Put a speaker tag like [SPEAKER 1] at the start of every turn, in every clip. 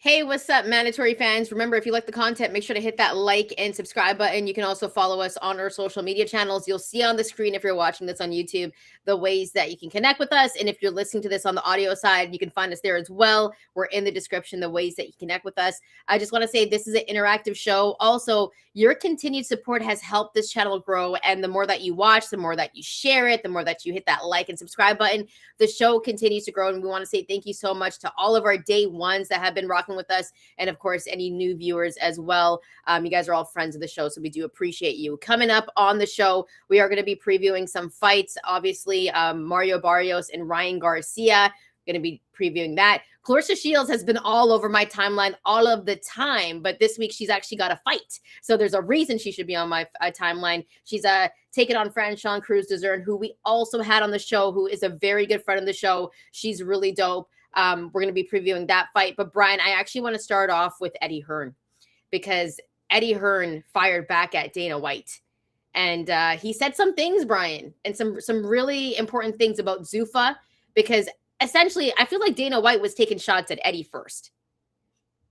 [SPEAKER 1] Hey, what's up, mandatory fans? Remember, if you like the content, make sure to hit that like and subscribe button. You can also follow us on our social media channels. You'll see on the screen, if you're watching this on YouTube, the ways that you can connect with us. And if you're listening to this on the audio side, you can find us there as well. We're in the description, the ways that you connect with us. I just want to say this is an interactive show. Also, your continued support has helped this channel grow. And the more that you watch, the more that you share it, the more that you hit that like and subscribe button, the show continues to grow. And we want to say thank you so much to all of our day ones that have been rocking with us, and of course any new viewers as well. You guys are all friends of the show, so we do appreciate you. Coming up on the show, we are going to be previewing some fights. Obviously, Mario Barrios and Ryan Garcia, going to be previewing that. Claressa Shields has been all over my timeline all of the time, but this week she's actually got a fight, so there's a reason she should be on my timeline. She's taking on Franchon Crews-Dezurn, who we also had on the show, who is a very good friend of the show. She's really dope. We're going to be previewing that fight. But Brian, I actually want to start off with Eddie Hearn, because Eddie Hearn fired back at Dana White. And he said some things, Brian, and some really important things about Zuffa, because essentially I feel like Dana White was taking shots at Eddie first.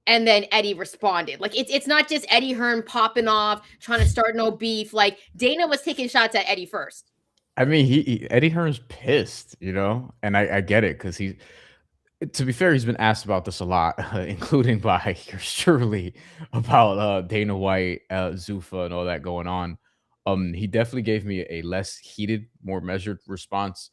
[SPEAKER 1] And then Eddie responded. Like, it's not just Eddie Hearn popping off, trying to start no beef. Like, Dana was taking shots at Eddie first.
[SPEAKER 2] I mean, Eddie Hearn's pissed, you know, and I get it, because to be fair, he's been asked about this a lot, including by yours truly, about Dana White, Zuffa, and all that going on. He definitely gave me a less heated, more measured response,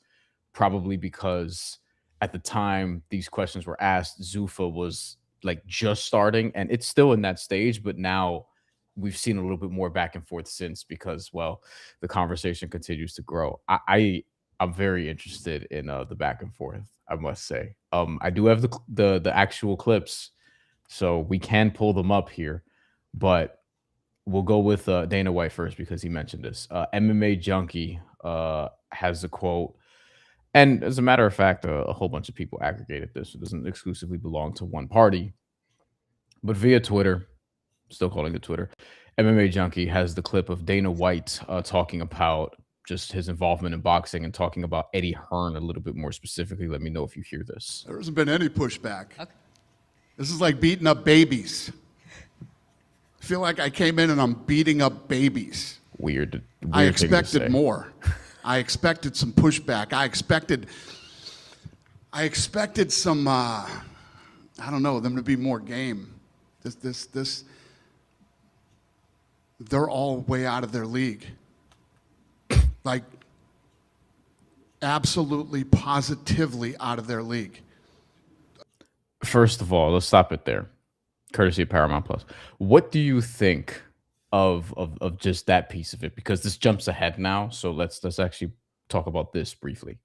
[SPEAKER 2] probably because at the time these questions were asked, Zuffa was like just starting, and it's still in that stage, but now we've seen a little bit more back and forth since, because, well, the conversation continues to grow. I'm very interested in the back and forth, I must say. I do have the actual clips, so we can pull them up here, but we'll go with Dana White first, because he mentioned this. MMA Junkie has a quote, and as a matter of fact, a whole bunch of people aggregated this. It doesn't exclusively belong to one party, but via Twitter, still calling it Twitter, MMA Junkie has the clip of Dana White talking about just his involvement in boxing and talking about Eddie Hearn a little bit more specifically. Let me know if you hear this.
[SPEAKER 3] There hasn't been any pushback. Okay. This is like beating up babies. I feel like I came in and I'm beating up babies.
[SPEAKER 2] Weird
[SPEAKER 3] I expected more. I expected some pushback. I expected some, I don't know, them to be more game. They're all way out of their league. Like, absolutely, positively out of their league.
[SPEAKER 2] First of all, let's stop it there. Courtesy of Paramount Plus. What do you think of just that piece of it? Because this jumps ahead now, so let's actually talk about this briefly.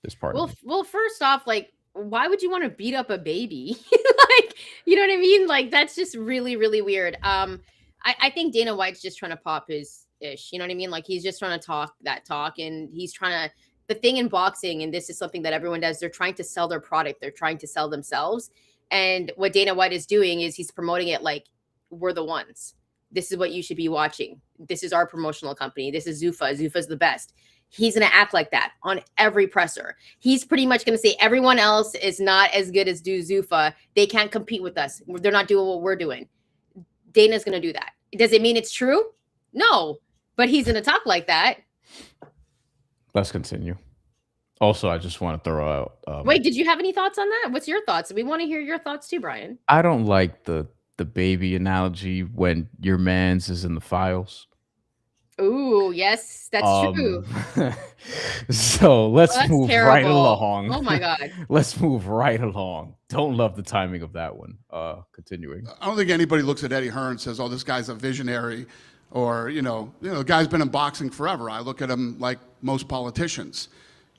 [SPEAKER 2] This part.
[SPEAKER 1] Well, first off, like, why would you want to beat up a baby? Like, you know what I mean? Like, that's just really, really weird. I think Dana White's just trying to pop his ish. You know what I mean? Like, he's just trying to talk that talk, and he's trying to, the thing in boxing, and this is something that everyone does, they're trying to sell their product. They're trying to sell themselves. And what Dana White is doing is he's promoting it like, we're the ones. This is what you should be watching. This is our promotional company. This is Zuffa. Zuffa's the best. He's going to act like that on every presser. He's pretty much going to say everyone else is not as good as Zuffa. They can't compete with us. They're not doing what we're doing. Dana's going to do that. Does it mean it's true? No. but he's going to talk like that.
[SPEAKER 2] Let's continue. Also, I just want to throw out.
[SPEAKER 1] Wait, did you have any thoughts on that? What's your thoughts? We want to hear your thoughts too, Bryan.
[SPEAKER 2] I don't like the baby analogy when your man's is in the files.
[SPEAKER 1] Ooh, yes, that's true.
[SPEAKER 2] So let's move right along.
[SPEAKER 1] Oh my God.
[SPEAKER 2] Let's move right along. Don't love the timing of that one. Continuing.
[SPEAKER 3] I don't think anybody looks at Eddie Hearn and says, "Oh, this guy's a visionary," or the guy's been in boxing forever. I look at him like most politicians.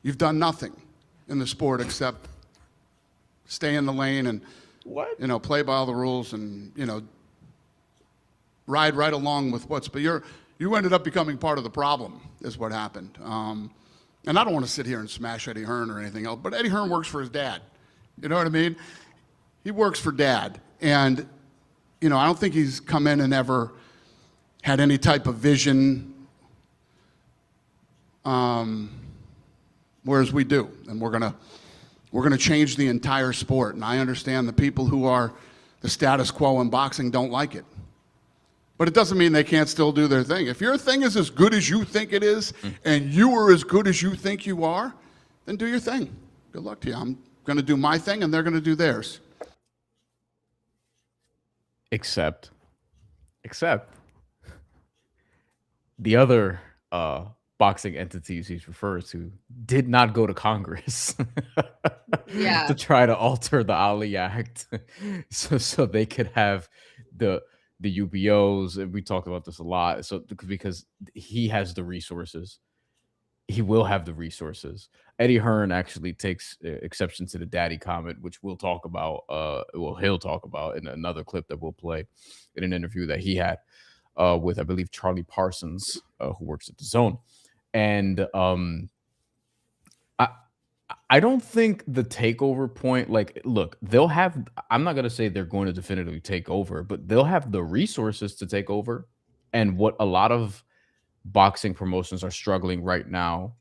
[SPEAKER 3] You've done nothing in the sport except stay in the lane and play by all the rules and ride right along with what's. But you ended up becoming part of the problem, is what happened. And I don't want to sit here and smash Eddie Hearn or anything else, but Eddie Hearn works for his dad. You know what I mean? He works for dad. And, I don't think he's come in and ever had any type of vision, whereas we do. And we're gonna change the entire sport. And I understand the people who are the status quo in boxing don't like it. But it doesn't mean they can't still do their thing. If your thing is as good as you think it is, and you are as good as you think you are, then do your thing. Good luck to you. I'm going to do my thing, and they're going to do theirs.
[SPEAKER 2] Except the other boxing entities he's referred to did not go to Congress to try to alter the Ali Act so they could have the UBOs, and we talked about this a lot. So because he has the resources, he will have the resources. Eddie Hearn actually takes exception to the daddy comment, which we'll talk about. He'll talk about in another clip that we'll play in an interview that he had with, I believe, Charlie Parsons, who works at DAZN. And I don't think the takeover point, look, they'll have, I'm not going to say they're going to definitively take over, but they'll have the resources to take over. And what a lot of boxing promotions are struggling right now,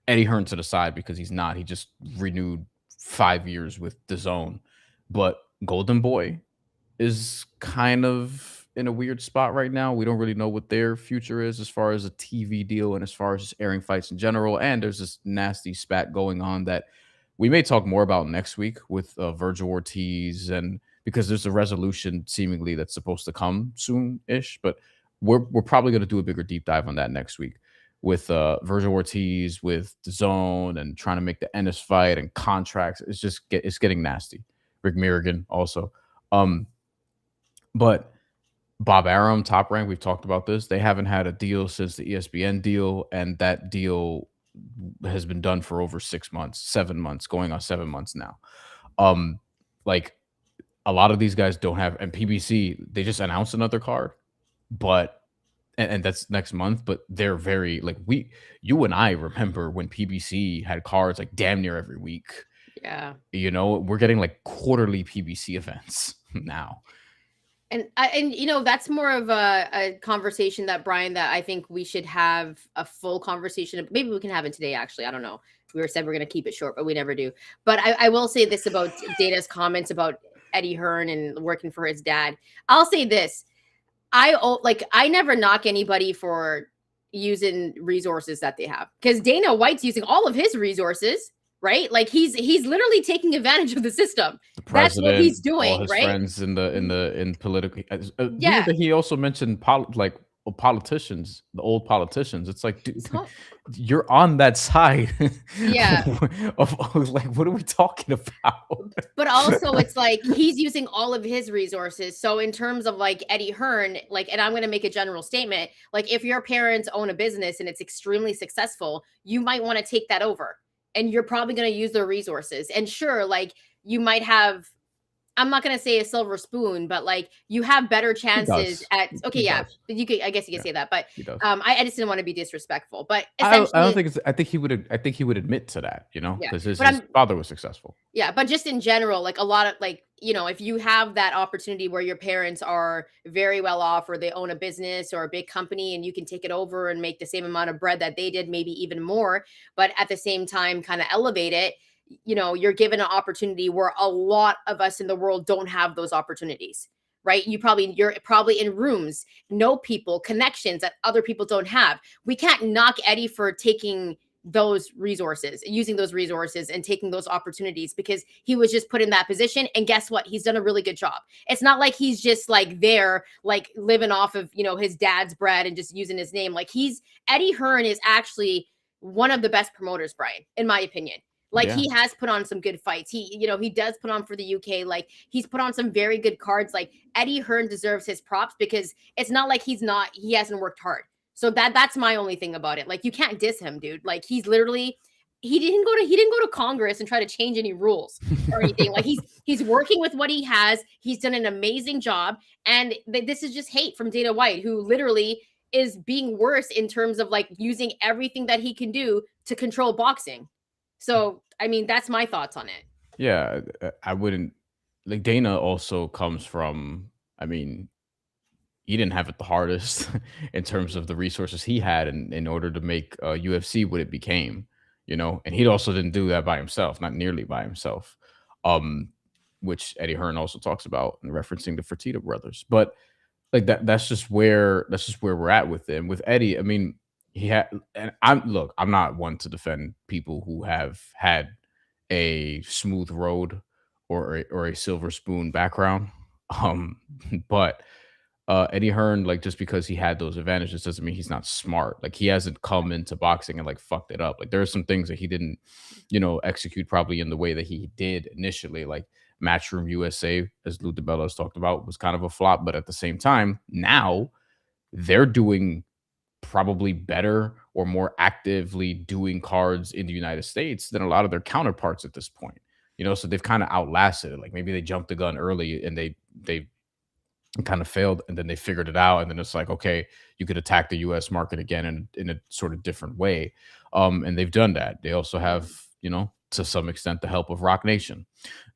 [SPEAKER 2] Eddie Hearn to the side because he just renewed 5 years with DAZN. But Golden Boy is kind of in a weird spot right now. We don't really know what their future is as far as a TV deal and as far as just airing fights in general. And there's this nasty spat going on that we may talk more about next week with Virgil Ortiz, and because there's a resolution seemingly that's supposed to come soon-ish, but we're probably going to do a bigger deep dive on that next week with Virgil Ortiz, with DAZN, and trying to make the Ennis fight and contracts. It's getting nasty. Rick Mirrigan also. But Bob Arum, Top Rank, we've talked about this. They haven't had a deal since the ESPN deal, and that deal has been done for over 6 months, 7 months, going on 7 months now. A lot of these guys don't have, and PBC, they just announced another card, but and that's next month, but they're very you and I remember when PBC had cards like damn near every week.
[SPEAKER 1] Yeah.
[SPEAKER 2] We're getting quarterly PBC events now.
[SPEAKER 1] And that's more of a conversation that, Bryan, that I think we should have a full conversation. Maybe we can have it today, actually. I don't know. We said we're going to keep it short, but we never do. But I will say this about Dana's comments about Eddie Hearn and working for his dad. I'll say this. I never knock anybody for using resources that they have, because Dana White's using all of his resources. Right, he's literally taking advantage of the system. That's what he's doing.
[SPEAKER 2] All his
[SPEAKER 1] right,
[SPEAKER 2] friends in political. Yeah, he also mentioned politicians, the old politicians. It's like, dude, you're on that side.
[SPEAKER 1] Yeah.
[SPEAKER 2] of what are we talking about?
[SPEAKER 1] But also, it's he's using all of his resources. So in terms of Eddie Hearn, and I'm going to make a general statement, if your parents own a business and it's extremely successful, you might want to take that over. And you're probably going to use their resources. And sure, you might have, I'm not going to say a silver spoon, but you have better chances at, okay, yeah, you could, I guess you could say that, but I just didn't want to be disrespectful, but essentially, I don't think
[SPEAKER 2] I think he would admit to that, because his father was successful.
[SPEAKER 1] Yeah. But just in general, a lot of if you have that opportunity where your parents are very well off, or they own a business or a big company, and you can take it over and make the same amount of bread that they did, maybe even more, but at the same time, kind of elevate it, you're given an opportunity where a lot of us in the world don't have those opportunities. right? You're probably in rooms, know people, connections that other people don't have. We can't knock Eddie for taking those resources, using those resources and taking those opportunities, because he was just put in that position. And guess what? He's done a really good job. It's not like he's just like there, like living off of, his dad's bread and just using his name. Like Eddie Hearn is actually one of the best promoters, Brian, in my opinion. Like he has put on some good fights. He does put on for the UK. Like he's put on some very good cards. Like Eddie Hearn deserves his props, because it's not like he hasn't worked hard. So that's my only thing about it. Like you can't diss him, dude. Like he didn't go to Congress and try to change any rules or anything. Like he's working with what he has. He's done an amazing job. And this is just hate from Dana White, who literally is being worse in terms of like using everything that he can do to control boxing. So, I mean, that's my thoughts on it.
[SPEAKER 2] Yeah, I wouldn't like Dana also comes from, I mean, he didn't have it the hardest in terms of the resources he had in order to make UFC what it became, and he also didn't do that by himself, not nearly by himself, um, which Eddie Hearn also talks about in referencing the Fertitta brothers. But like that's just where we're at with him. With Eddie, I mean, I'm not one to defend people who have had a smooth road or a silver spoon background. But Eddie Hearn, like just because he had those advantages doesn't mean he's not smart. Like he hasn't come into boxing and like fucked it up. Like there are some things that he didn't, execute probably in the way that he did initially. Like Matchroom USA, as Lou DiBella has talked about, was kind of a flop. But at the same time, now they're doing probably better or more actively doing cards in the United States than a lot of their counterparts at this point. So they've kind of outlasted it. Like maybe they jumped the gun early and they kind of failed, and then they figured it out, and then it's like, okay, you could attack the US market again in a sort of different way. And they've done that. They also have, to some extent, the help of Rock Nation,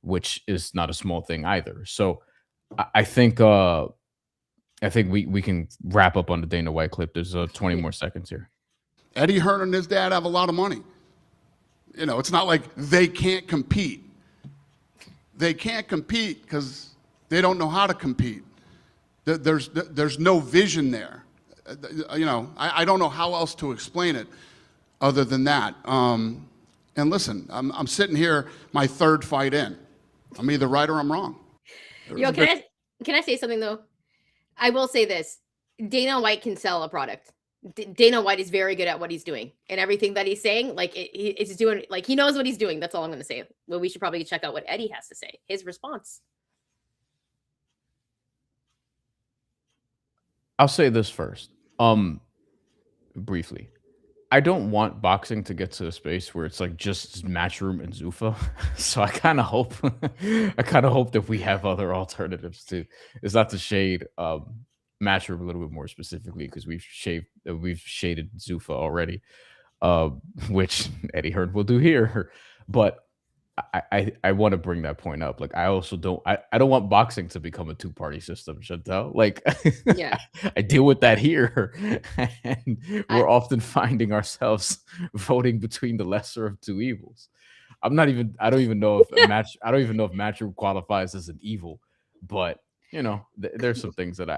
[SPEAKER 2] which is not a small thing either. So I think we can wrap up on the Dana White clip. There's 20 more seconds here.
[SPEAKER 3] Eddie Hearn and his dad have a lot of money. It's not like they can't compete. They can't compete because they don't know how to compete. There's no vision there. I don't know how else to explain it other than that. And listen, I'm sitting here, my third fight in. I'm either right or I'm wrong.
[SPEAKER 1] Can I say something though? I will say this: Dana White can sell a product. Dana White is very good at what he's doing, and everything that he's saying, like it's doing, like he knows what he's doing. That's all I'm going to say. Well, we should probably check out what Eddie has to say. His response.
[SPEAKER 2] I'll say this first, briefly. I don't want boxing to get to a space where it's like just Matchroom and Zuffa. So I kind of hope, that we have other alternatives too. It's not to shade Matchroom a little bit more specifically, because we've shaded Zuffa already, which Eddie Hearn will do here. But I want to bring that point up. Like I also don't want boxing to become a two-party system, Shantelle. Like
[SPEAKER 1] Yeah.
[SPEAKER 2] I deal with that here. And we're often finding ourselves voting between the lesser of two evils. I don't even know if Matchroom qualifies as an evil, but there's some things that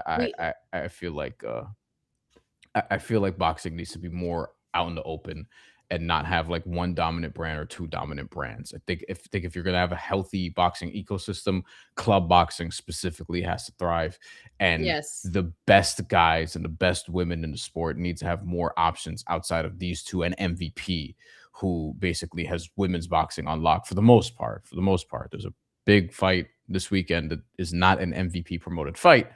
[SPEAKER 2] I feel like I feel like boxing needs to be more out in the open and not have like one dominant brand or two dominant brands. I think if you're gonna have a healthy boxing ecosystem, club boxing specifically has to thrive. And
[SPEAKER 1] Yes.
[SPEAKER 2] the best guys and the best women in the sport need to have more options outside of these two, and MVP, who basically has women's boxing on lock for the most part. There's a big fight this weekend that is not an MVP promoted fight,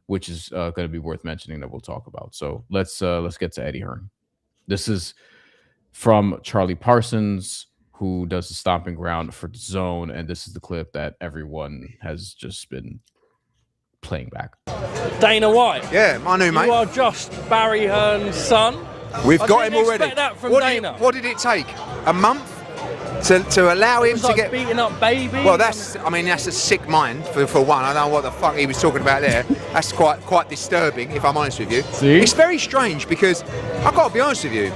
[SPEAKER 2] which is going to be worth mentioning, that we'll talk about. So let's get to Eddie Hearn. This is from Charlie Parsons, who does the stomping ground for DAZN, and this is the clip that everyone has just been playing back.
[SPEAKER 4] Dana White.
[SPEAKER 5] Yeah, my new mate.
[SPEAKER 4] You are just Barry Hearn's son.
[SPEAKER 5] We've
[SPEAKER 4] I
[SPEAKER 5] got
[SPEAKER 4] didn't
[SPEAKER 5] him already.
[SPEAKER 4] expect that from Dana.
[SPEAKER 5] What did it take? A month to allow him
[SPEAKER 4] It was
[SPEAKER 5] to
[SPEAKER 4] like
[SPEAKER 5] get
[SPEAKER 4] beating up baby.
[SPEAKER 5] Well, that's a sick mind for one. I don't know what the fuck he was talking about there. That's quite disturbing, if I'm honest with you.
[SPEAKER 2] See?
[SPEAKER 5] It's very strange because I've got to be honest with you.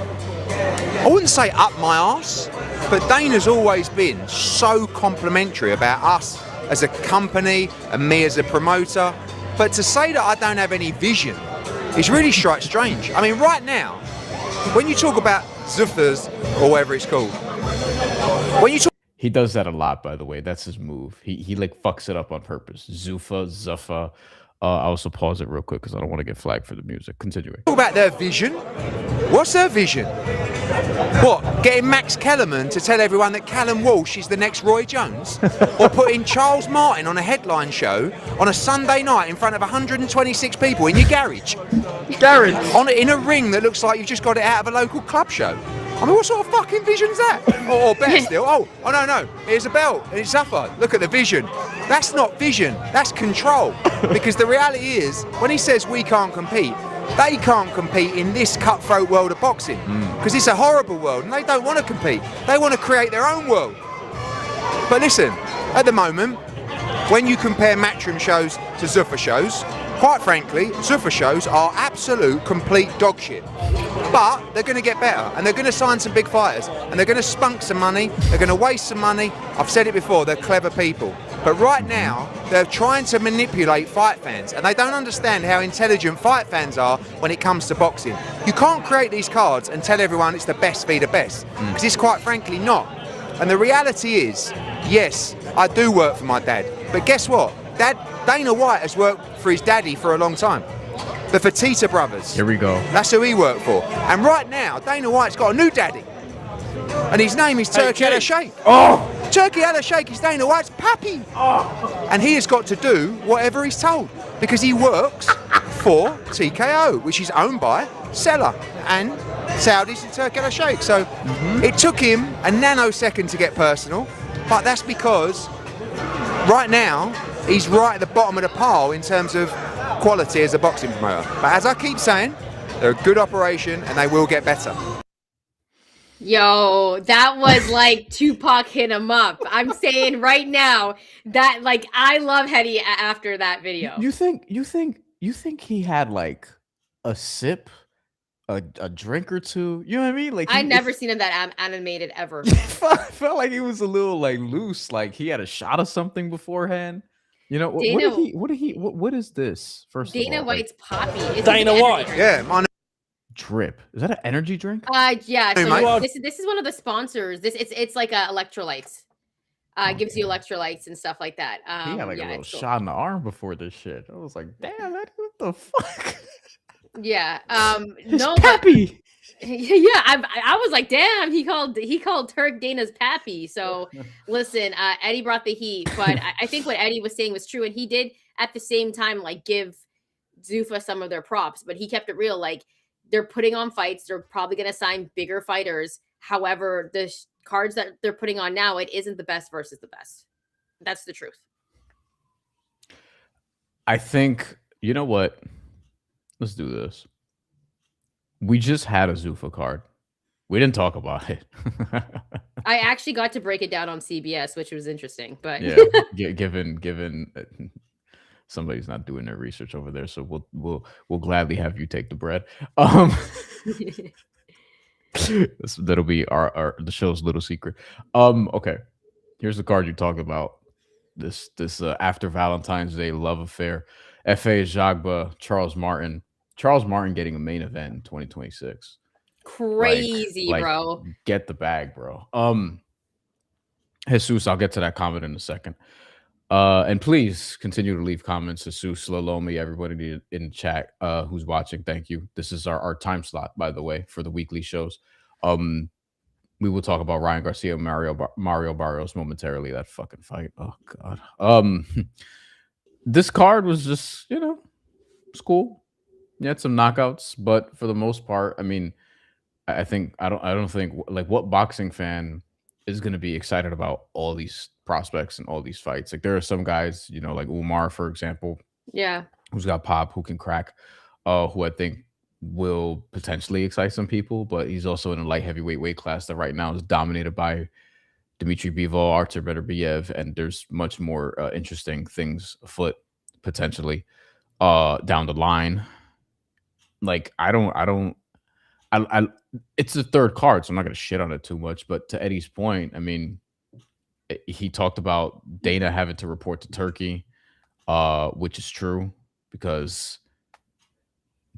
[SPEAKER 5] I wouldn't say up my arse, but Dana's always been so complimentary about us as a company and me as a promoter. But to say that I don't have any vision is really strange. I mean, right now, when you talk about Zufas or whatever it's called, when you talk.
[SPEAKER 2] He does that a lot, by the way. That's his move. He like fucks it up on purpose. Zuffa. I'll also pause it real quick because I don't want to get flagged for the music. Continuing.
[SPEAKER 5] Talk about their vision. What's their vision? What? Getting Max Kellerman to tell everyone that Callum Walsh is the next Roy Jones? Or putting Charles Martin on a headline show on a Sunday night in front of 126 people in your garage? In a ring that looks like you've just got it out of a local club show. I mean, what sort of fucking vision's that? Or better still, oh no, here's a belt and it's Zuffa. Look at the vision. That's not vision, that's control. Because the reality is, when he says we can't compete, they can't compete in this cutthroat world of boxing. Because it's a horrible world and they don't want to compete. They want to create their own world. But listen, at the moment, when you compare Matchroom shows to Zuffa shows, quite frankly, Zuffa shows are absolute complete dog shit. But they're going to get better and they're going to sign some big fighters and they're going to spunk some money, they're going to waste some money. I've said it before, they're clever people. But right now, they're trying to manipulate fight fans and they don't understand how intelligent fight fans are when it comes to boxing. You can't create these cards and tell everyone it's the best be the best, because it's quite frankly not. And the reality is, yes, I do work for my dad, but guess what? Dana White has worked for his daddy for a long time. The Fertitta brothers.
[SPEAKER 2] Here we go.
[SPEAKER 5] That's who he worked for. And right now, Dana White's got a new daddy. And his name is Turki Al-Sheikh.
[SPEAKER 2] Oh!
[SPEAKER 5] Turki Al-Sheikh is Dana White's pappy. Oh. And he has got to do whatever he's told. Because he works for TKO, which is owned by Seller and Saudis and Turki Al-Sheikh. So it took him a nanosecond to get personal. But that's because right now, he's right at the bottom of the pile in terms of quality as a boxing promoter. But as I keep saying, they're a good operation and they will get better.
[SPEAKER 1] Yo, that was like Tupac hit him up. I'm saying right now that like I love Hetty after that video.
[SPEAKER 2] You think he had like a sip, a drink or two? You know what I mean? Like
[SPEAKER 1] I never seen him that animated ever.
[SPEAKER 2] felt like he was a little like loose, like he had a shot of something beforehand. You know, what is this? First of all,
[SPEAKER 1] Dana White's Poppy.
[SPEAKER 4] Dana White.
[SPEAKER 5] Yeah, my
[SPEAKER 2] drip. Is that an energy drink?
[SPEAKER 1] Yeah.
[SPEAKER 5] Hey,
[SPEAKER 1] So this is one of the sponsors. It's like electrolytes. Gives you electrolytes and stuff like that.
[SPEAKER 2] He had like a little shot in the arm before this shit. I was like, damn, what the fuck?
[SPEAKER 1] Yeah.
[SPEAKER 2] His
[SPEAKER 1] No,
[SPEAKER 2] pappy.
[SPEAKER 1] Yeah, I was like, damn, he called Turk Dana's pappy. So listen, Eddie brought the heat, but I think what Eddie was saying was true, and he did at the same time like give Zuffa some of their props, but he kept it real. Like they're putting on fights, they're probably going to sign bigger fighters. However, the cards that they're putting on now, it isn't the best versus the best. That's the truth.
[SPEAKER 2] I think, you know what? Let's do this. We just had a Zuffa card. We didn't talk about it.
[SPEAKER 1] I actually got to break it down on CBS, which was interesting. But
[SPEAKER 2] yeah, given somebody's not doing their research over there, so we'll gladly have you take the bread. That'll be the show's little secret. Okay, here's the card you talked about. This after Valentine's Day love affair. F.A. Jagba, Charles Martin. Charles Martin getting a main event in 2026.
[SPEAKER 1] Crazy, bro.
[SPEAKER 2] Get the bag, bro. Jesus, I'll get to that comment in a second. And please continue to leave comments. Jesus, Lalomi, everybody in chat who's watching, thank you. This is our time slot, by the way, for the weekly shows. We will talk about Ryan Garcia and Mario Barrios momentarily. That fucking fight. Oh god. This card was just, it's cool. You had some knockouts, but for the most part, I mean, I don't think like what boxing fan is going to be excited about all these prospects and all these fights. Like there are some guys, like Umar, for example, who's got pop, who can crack, who I think will potentially excite some people, but he's also in a light heavyweight weight class that right now is dominated by Dmitry Bivol, Artur Beterbiev, and there's much more interesting things afoot potentially down the line. Like it's the third card, so I'm not going to shit on it too much. But to Eddie's point, I mean, he talked about Dana having to report to Turkey, which is true because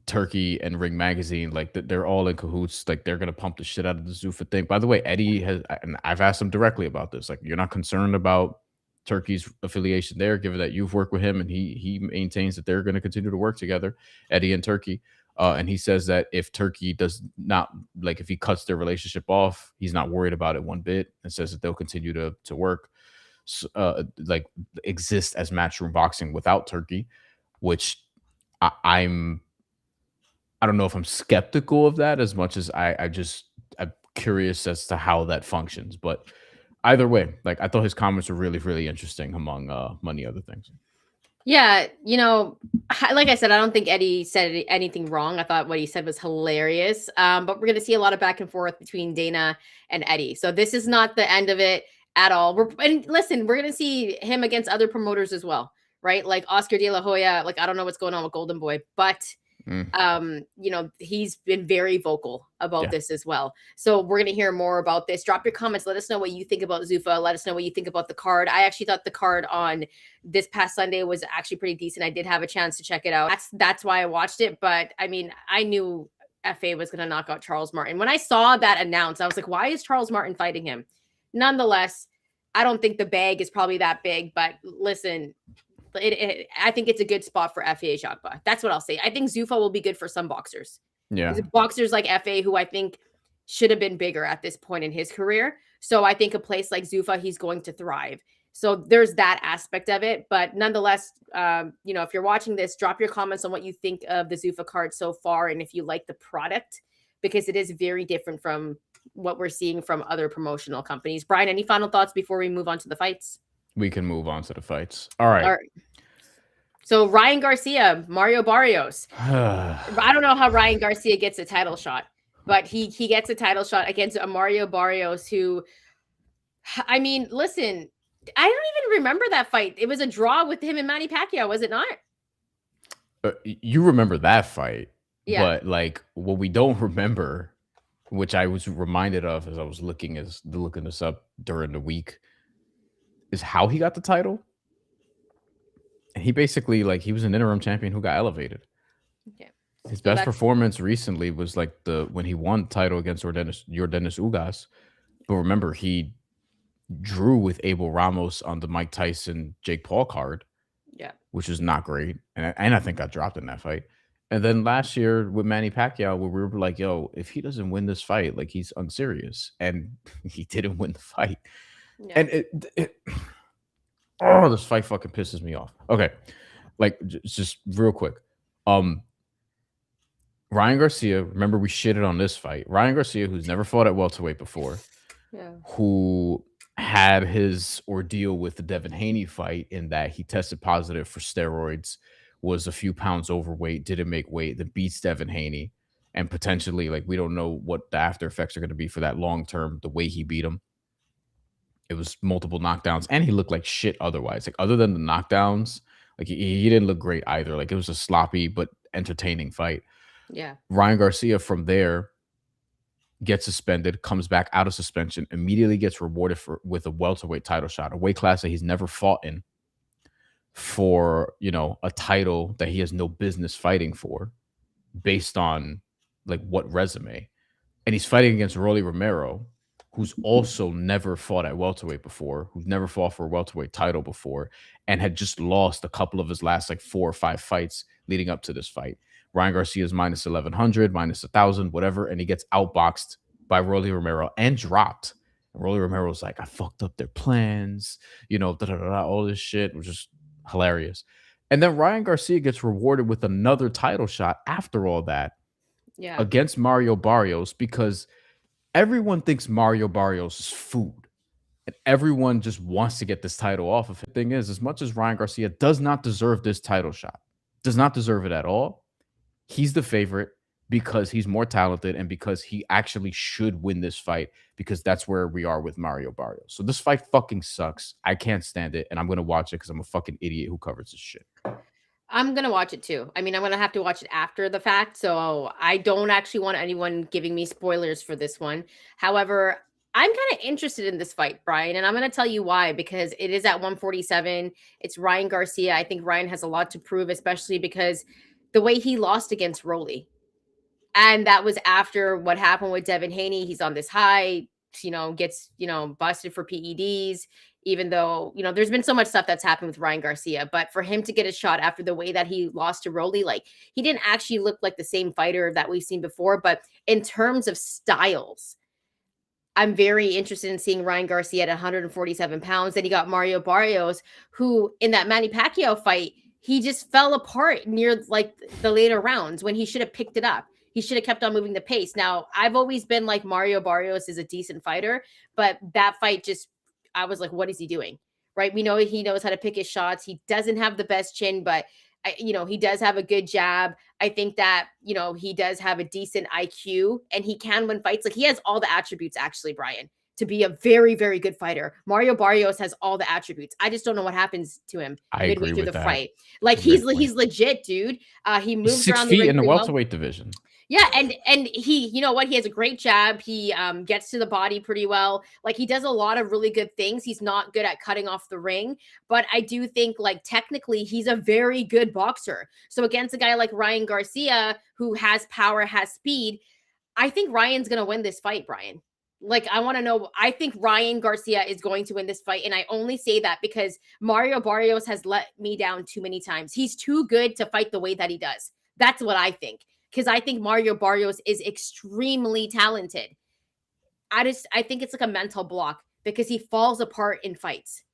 [SPEAKER 2] Turkey and Ring Magazine, like they're all in cahoots. Like they're gonna pump the shit out of the Zuffa thing. By the way, Eddie has, and I've asked him directly about this. Like, you're not concerned about Turkey's affiliation there, given that you've worked with him, and he maintains that they're going to continue to work together, Eddie and Turkey. And he says that if Turkey does not, like, if he cuts their relationship off, he's not worried about it one bit, and says that they'll continue to work, like, exist as matchroom boxing without Turkey, which I'm I don't know if I'm skeptical of that as much as I'm curious as to how that functions. But either way, like, I thought his comments were really, really interesting among many other things.
[SPEAKER 1] Yeah, like I said, I don't think Eddie said anything wrong. I thought what he said was hilarious. But we're going to see a lot of back and forth between Dana and Eddie. So this is not the end of it at all. And listen, we're going to see him against other promoters as well, right? Like Oscar De La Hoya. Like, I don't know what's going on with Golden Boy, but he's been very vocal about this as well. So we're going to hear more about this. Drop your comments. Let us know what you think about Zuffa. Let us know what you think about the card. I actually thought the card on this past Sunday was actually pretty decent. I did have a chance to check it out. That's why I watched it. But I mean, I knew FA was going to knock out Charles Martin. When I saw that announced, I was like, why is Charles Martin fighting him? Nonetheless, I don't think the bag is probably that big, but listen, I think it's a good spot for FA Jacques. That's what I'll say. I think Zuffa will be good for some boxers.
[SPEAKER 2] Yeah.
[SPEAKER 1] Boxers like FA, who I think should have been bigger at this point in his career. So I think a place like Zuffa, he's going to thrive. So there's that aspect of it. But nonetheless, if you're watching this, drop your comments on what you think of the Zuffa card so far, and if you like the product, because it is very different from what we're seeing from other promotional companies. Brian, any final thoughts before we move on to the fights?
[SPEAKER 2] We can move on to the fights. All right.
[SPEAKER 1] So Ryan Garcia, Mario Barrios. I don't know how Ryan Garcia gets a title shot, but he gets a title shot against a Mario Barrios who, I mean, listen, I don't even remember that fight. It was a draw with him and Manny Pacquiao, was it not?
[SPEAKER 2] You remember that fight.
[SPEAKER 1] Yeah.
[SPEAKER 2] But like what we don't remember, which I was reminded of as I was looking this up during the week, is how he got the title. And he basically, like, he was an interim champion who got elevated.
[SPEAKER 1] Okay.
[SPEAKER 2] His best performance recently was like when he won the title against Yordenis Ugas. But remember, he drew with Abel Ramos on the Mike Tyson Jake Paul card.
[SPEAKER 1] Yeah.
[SPEAKER 2] Which is not great. And I think got dropped in that fight. And then last year with Manny Pacquiao, where we were like, yo, if he doesn't win this fight, like, he's unserious. And he didn't win the fight. Yeah. And this fight fucking pisses me off. Okay. Like, just real quick. Ryan Garcia, remember we shitted on this fight. Ryan Garcia, who's never fought at welterweight before, who had his ordeal with the Devin Haney fight in that he tested positive for steroids, was a few pounds overweight, didn't make weight, that beats Devin Haney. And potentially, like, we don't know what the after effects are going to be for that long term, the way he beat him. It was multiple knockdowns, and he looked like shit otherwise. Like, other than the knockdowns, like, he didn't look great either. Like, it was a sloppy but entertaining fight.
[SPEAKER 1] Yeah.
[SPEAKER 2] Ryan Garcia from there gets suspended, comes back out of suspension, immediately gets rewarded with a welterweight title shot, a weight class that he's never fought in, for, a title that he has no business fighting for, based on, like, what resume. And he's fighting against Rolly Romero, who's also never fought at welterweight before, who's never fought for a welterweight title before, and had just lost a couple of his last, like, 4 or 5 fights leading up to this fight. Ryan Garcia's minus 1,100, minus 1,000, whatever, and he gets outboxed by Rolly Romero and dropped. And Rolly Romero's like, I fucked up their plans, all this shit, which is hilarious. And then Ryan Garcia gets rewarded with another title shot after all that, against Mario Barrios, because everyone thinks Mario Barrios is food, and everyone just wants to get this title off of him. The thing is, as much as Ryan Garcia does not deserve this title shot, does not deserve it at all, he's the favorite because he's more talented and because he actually should win this fight, because that's where we are with Mario Barrios. So this fight fucking sucks. I can't stand it, and I'm going to watch it because I'm a fucking idiot who covers this shit.
[SPEAKER 1] I'm going to watch it too. I mean, I'm going to have to watch it after the fact. So I don't actually want anyone giving me spoilers for this one. However, I'm kind of interested in this fight, Brian, and I'm going to tell you why, because it is at 147. It's Ryan Garcia. I think Ryan has a lot to prove, especially because the way he lost against Rolly. And that was after what happened with Devin Haney. He's on this high, gets, busted for PEDs, even though, there's been so much stuff that's happened with Ryan Garcia. But for him to get a shot after the way that he lost to Rolly, like, he didn't actually look like the same fighter that we've seen before. But in terms of styles, I'm very interested in seeing Ryan Garcia at 147 pounds. Then you got Mario Barrios, who in that Manny Pacquiao fight, he just fell apart near like the later rounds when he should have picked it up. He should have kept on moving the pace. Now, I've always been like Mario Barrios is a decent fighter, but that fight I was like, what is he doing? Right? We know he knows how to pick his shots. He doesn't have the best chin, but he does have a good jab. I think that, he does have a decent IQ and he can win fights. Like, he has all the attributes, actually, Brian, to be a very, very good fighter. Mario Barrios has all the attributes. I just don't know what happens to him midway through the fight. Like, he's legit, dude. He moves
[SPEAKER 2] He's 6
[SPEAKER 1] around
[SPEAKER 2] feet
[SPEAKER 1] the ring
[SPEAKER 2] in the
[SPEAKER 1] pretty well.
[SPEAKER 2] welterweight division.
[SPEAKER 1] Yeah, and he, you know what? He has a great jab. He gets to the body pretty well. Like, he does a lot of really good things. He's not good at cutting off the ring, but I do think, like, technically he's a very good boxer. So against a guy like Ryan Garcia, who has power, has speed, I think Ryan's going to win this fight, Brian. Like, I want to know, I think Ryan Garcia is going to win this fight. And I only say that because Mario Barrios has let me down too many times. He's too good to fight the way that he does. That's what I think. Because I think Mario Barrios is extremely talented. I think it's like a mental block because he falls apart in fights.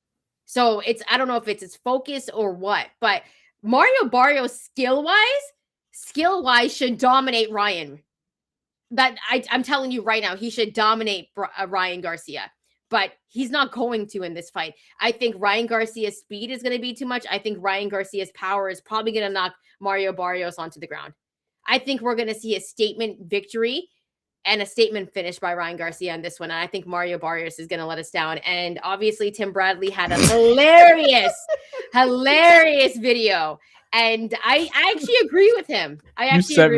[SPEAKER 1] So I don't know if it's his focus or what, but Mario Barrios skill-wise should dominate Ryan. That I'm telling you right now, he should dominate Ryan Garcia, but he's not going to in this fight. I think Ryan Garcia's speed is going to be too much. I think Ryan Garcia's power is probably going to knock Mario Barrios onto the ground. I think we're going to see a statement victory and a statement finish by Ryan Garcia on this one. And I think Mario Barrios is going to let us down. And obviously, Tim Bradley had a hilarious video. And I actually agree with him. You sent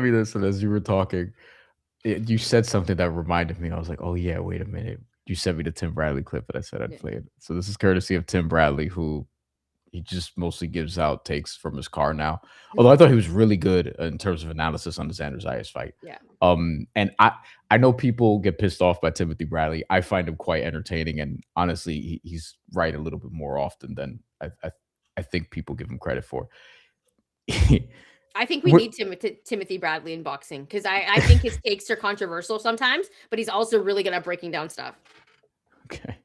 [SPEAKER 2] me this, and as you were talking, you said something that reminded me. I was like, oh, yeah, wait a minute. You sent me the Tim Bradley clip that I said I'd play it. So this is courtesy of Tim Bradley, who he just mostly gives out takes from his car now. Although I thought he was really good in terms of analysis on the Xander Zayas fight.
[SPEAKER 1] Yeah.
[SPEAKER 2] And I know people get pissed off by Timothy Bradley. I find him quite entertaining, and honestly, he's right a little bit more often than I think people give him credit for.
[SPEAKER 1] I think we need Timothy Bradley in boxing because I think his takes are controversial sometimes, but he's also really good at breaking down stuff.
[SPEAKER 2] Okay.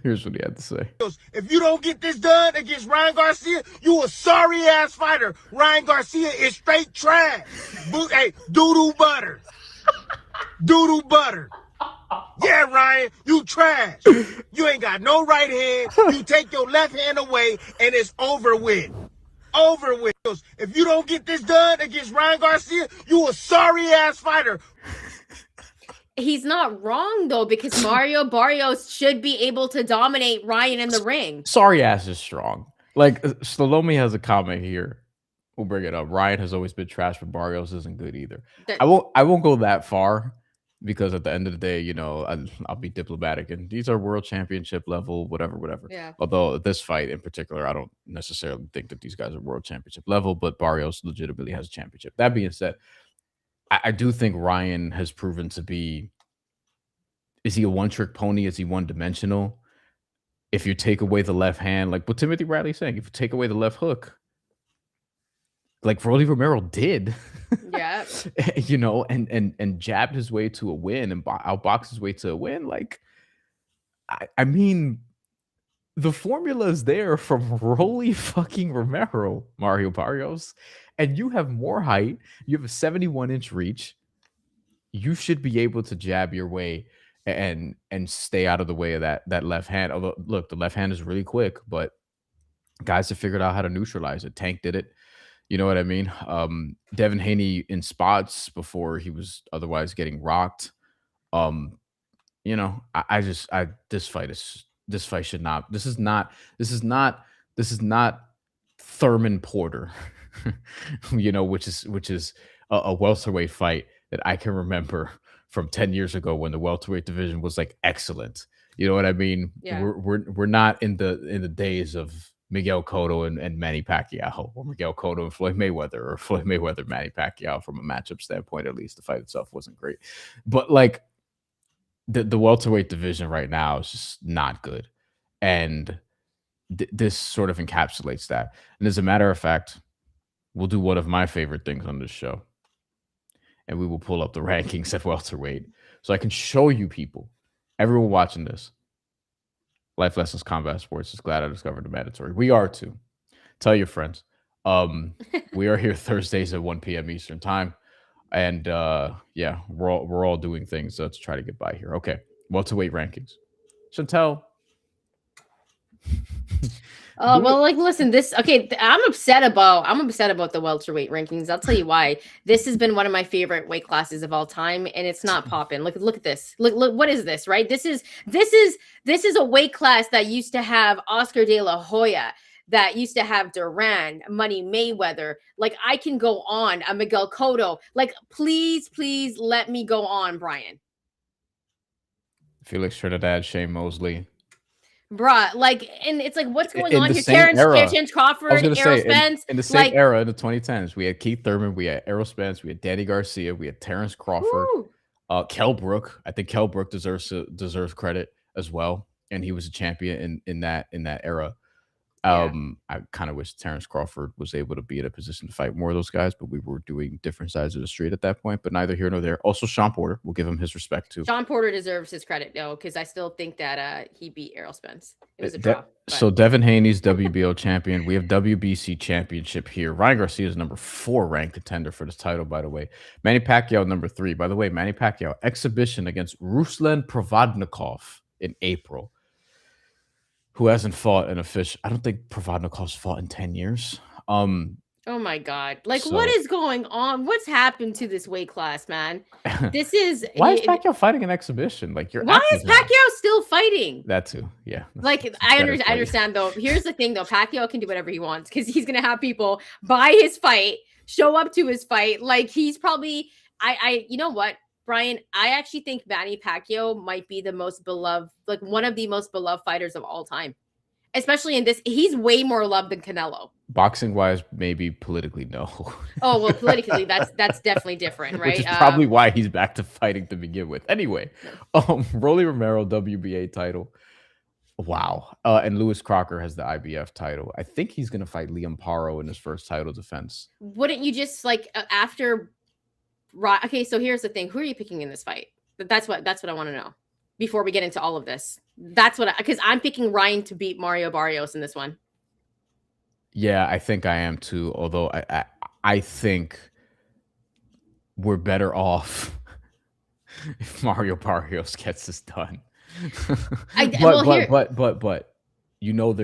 [SPEAKER 2] Here's what he had to say.
[SPEAKER 6] If you don't get this done against Ryan Garcia, you a sorry-ass fighter. Ryan Garcia is straight trash. Hey, doo-doo butter. Doo-doo butter. Yeah, Ryan, you trash. You ain't got no right hand. You take your left hand away, and it's over with. Over with. If you don't get this done against Ryan Garcia, you a sorry-ass fighter.
[SPEAKER 1] He's not wrong, though, because Mario Barrios should be able to dominate Ryan in the ring.
[SPEAKER 2] Sorry ass is strong. Like, Salome has a comment here. We'll bring it up. Ryan has always been trash, but Barrios isn't good either. I won't go that far because at the end of the day, I'll be diplomatic. And these are world championship level, whatever.
[SPEAKER 1] Yeah.
[SPEAKER 2] Although this fight in particular, I don't necessarily think that these guys are world championship level, but Barrios legitimately has a championship. That being said, I do think Ryan has proven to be, is he a one-trick pony? Is he one-dimensional? If you take away the left hand, like what Timothy Bradley's saying, if you take away the left hook, like Rolly Romero did,
[SPEAKER 1] yeah,
[SPEAKER 2] and jabbed his way to a win and outboxed his way to a win. Like, I mean, the formula is there from Rolly fucking Romero, Mario Barrios, and you have more height. You have a 71-inch reach. You should be able to jab your way and stay out of the way of that left hand. Although, look, the left hand is really quick, but guys have figured out how to neutralize it. Tank did it. You know what I mean? Devin Haney in spots before he was otherwise getting rocked. This fight should not. This is not Thurman Porter, which is a welterweight fight that I can remember from 10 years ago when the welterweight division was like excellent. You know what I mean?
[SPEAKER 1] Yeah.
[SPEAKER 2] We're not in the days of Miguel Cotto and Manny Pacquiao, or Miguel Cotto and Floyd Mayweather, or Floyd Mayweather, Manny Pacquiao. From a matchup standpoint, at least the fight itself wasn't great, but like the welterweight division right now is just not good, and this sort of encapsulates that. And as a matter of fact, we'll do one of my favorite things on this show, and we will pull up the rankings at welterweight so I can show you people, everyone watching this. Life Lessons Combat Sports is glad I discovered the mandatory. We are too. Tell your friends. We are here Thursdays at 1 p.m. Eastern time. And yeah, we're all doing things to try to get by here. Okay. Welterweight rankings. Shantelle.
[SPEAKER 1] Oh, well, like, listen, I'm upset about the welterweight rankings. I'll tell you why. This has been one of my favorite weight classes of all time, and it's not popping. Look at this. Look, what is this, right? This is a weight class that used to have Oscar De La Hoya, that used to have Duran, Money Mayweather. Like, I can go on, Miguel Cotto. Like, please let me go on, Brian.
[SPEAKER 2] Felix Trinidad, Shane Mosley.
[SPEAKER 1] Bruh, like, and it's like, what's going
[SPEAKER 2] In
[SPEAKER 1] on
[SPEAKER 2] the
[SPEAKER 1] here?
[SPEAKER 2] same era.
[SPEAKER 1] Terrence Crawford, Errol Spence.
[SPEAKER 2] In the same era, in the 2010s, we had Keith Thurman, we had Errol Spence, we had Danny Garcia, we had Terrence Crawford, Kell Brook. I think Kell Brook deserves credit as well, and he was a champion in that era. I kind of wish Terrence Crawford was able to be in a position to fight more of those guys, but we were doing different sides of the street at that point. But neither here nor there. Also, Sean Porter, we'll give him his respect too.
[SPEAKER 1] Sean Porter deserves his credit, though, because I still think that he beat Errol Spence. It was a draw.
[SPEAKER 2] So Devin Haney's WBO champion. We have WBC championship here. Ryan Garcia is number 4 ranked contender for this title, by the way. Manny Pacquiao, number 3. By the way, Manny Pacquiao exhibition against Ruslan Provodnikov in April, who hasn't fought an official. I don't think Provodnikov's fought in 10 years.
[SPEAKER 1] Oh my God. Like, what is going on? What's happened to this weight class, man? This is
[SPEAKER 2] why is Pacquiao fighting an exhibition? Like,
[SPEAKER 1] why is Pacquiao still fighting?
[SPEAKER 2] That too. Yeah.
[SPEAKER 1] Like, I understand though. Here's the thing though. Pacquiao can do whatever he wants because he's gonna have people buy his fight, show up to his fight. Like, he's probably you know what, Brian? I actually think Manny Pacquiao might be the most beloved, like one of the most beloved fighters of all time. Especially in this, he's way more loved than Canelo.
[SPEAKER 2] Boxing wise, maybe politically, no.
[SPEAKER 1] Oh, well, politically, that's definitely different, right?
[SPEAKER 2] Which is probably why he's back to fighting to begin with. Anyway, Rolly Romero, WBA title. Wow. And Lewis Crocker has the IBF title. I think he's going to fight Liam Paro in his first title defense.
[SPEAKER 1] Wouldn't you just like after? Okay, so here's the thing: who are you picking in this fight? That's what I want to know before we get into all of this. That's what, because I'm picking Ryan to beat Mario Barrios in this one.
[SPEAKER 2] Yeah, I think I am too. Although I think we're better off if Mario Barrios gets this done. But you know,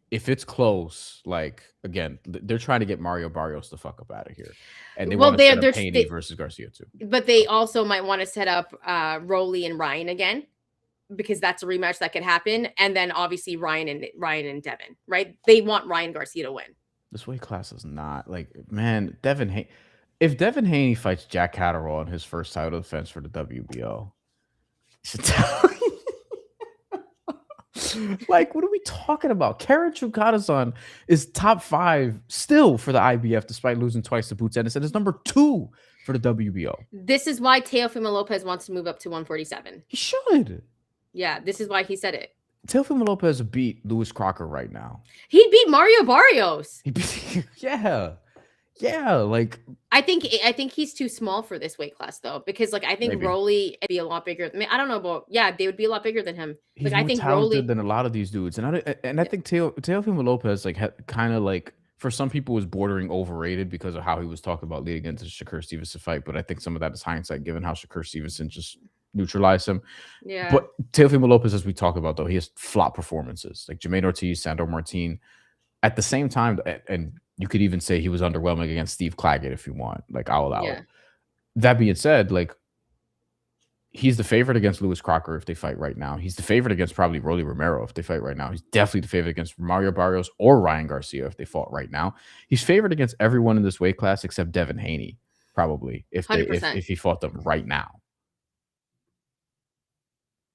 [SPEAKER 2] if it's close, like again, they're trying to get Mario Barrios the fuck up out of here, and they want to set up Haney versus Garcia too.
[SPEAKER 1] But they also might want to set up Rolly and Ryan again, because that's a rematch that could happen, and then obviously Ryan and Devin, right? They want Ryan Garcia to win. This
[SPEAKER 2] weight class is not like, man, if Devin Haney fights Jack Catterall in his first title defense for the WBO, like, what are we talking about? Karen Chukadazan is top 5 still for the IBF, despite losing twice to Boots Anderson. It's number 2 for the WBO.
[SPEAKER 1] This is why Teofimo Lopez wants to move up to 147.
[SPEAKER 2] He should.
[SPEAKER 1] Yeah, this is why he said it.
[SPEAKER 2] Teofimo Lopez beat Lewis Crocker right now.
[SPEAKER 1] He beat Mario Barrios.
[SPEAKER 2] Yeah. Like,
[SPEAKER 1] I think he's too small for this weight class though, because like I think Rolly would be a lot bigger. I mean, I don't know about they would be a lot bigger than him.
[SPEAKER 2] He's more talented than a lot of these dudes, and I think Teofimo Lopez like kind of like, for some people, was bordering overrated because of how he was talked about leading into the Shakur Stevenson fight. But I think some of that is hindsight, given how Shakur Stevenson just neutralize him.
[SPEAKER 1] Yeah.
[SPEAKER 2] But Teofimo Lopez, as we talk about, though, he has flop performances like Jermaine Ortiz, Sandor Martin. At the same time, and you could even say he was underwhelming against Steve Claggett if you want. Like, I'll allow it. That being said, like, he's the favorite against Lewis Crocker if they fight right now. He's the favorite against probably Rolly Romero if they fight right now. He's definitely the favorite against Mario Barrios or Ryan Garcia if they fought right now. He's favored against everyone in this weight class except Devin Haney, probably, if he fought them right now.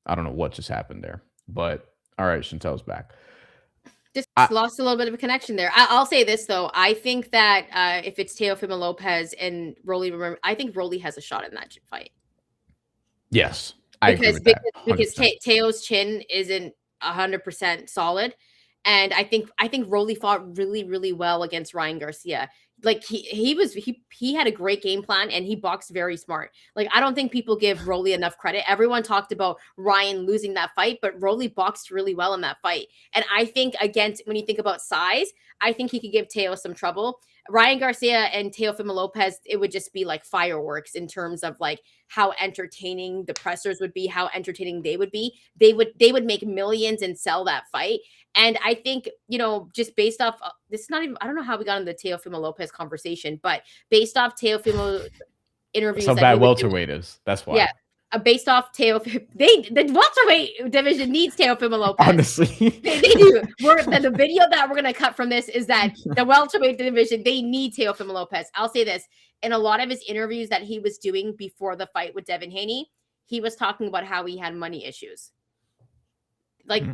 [SPEAKER 2] I don't know what just happened there, but all right, Chantel's back.
[SPEAKER 1] Just lost a little bit of a connection there. I'll say this though. I think that if it's Teofimo Lopez and Rolly, I think Rolly has a shot in that fight.
[SPEAKER 2] Yes, I agree with that.
[SPEAKER 1] Because Teo's chin isn't 100% solid, and I think Rolly fought really, really well against Ryan Garcia. Like he had a great game plan and he boxed very smart. Like I don't think people give Rolly enough credit. Everyone talked about Ryan losing that fight, but Rolly boxed really well in that fight. And I think against when you think about size, I think he could give Teo some trouble. Ryan Garcia and Teofimo Lopez, it would just be like fireworks in terms of like how entertaining the pressers would be, how entertaining they would be. They would make millions and sell that fight. And I think, you know, just based off this is not even, I don't know how we got into the Teofimo Lopez conversation, but based off Teofimo interviews.
[SPEAKER 2] So bad welterweight is. That's why.
[SPEAKER 1] Yeah. Based off the welterweight division needs Teofimo Lopez.
[SPEAKER 2] Honestly,
[SPEAKER 1] they do. The video that we're gonna cut from this is that the welterweight division, they need Teofimo Lopez. I'll say this: in a lot of his interviews that he was doing before the fight with Devin Haney, he was talking about how he had money issues. Like,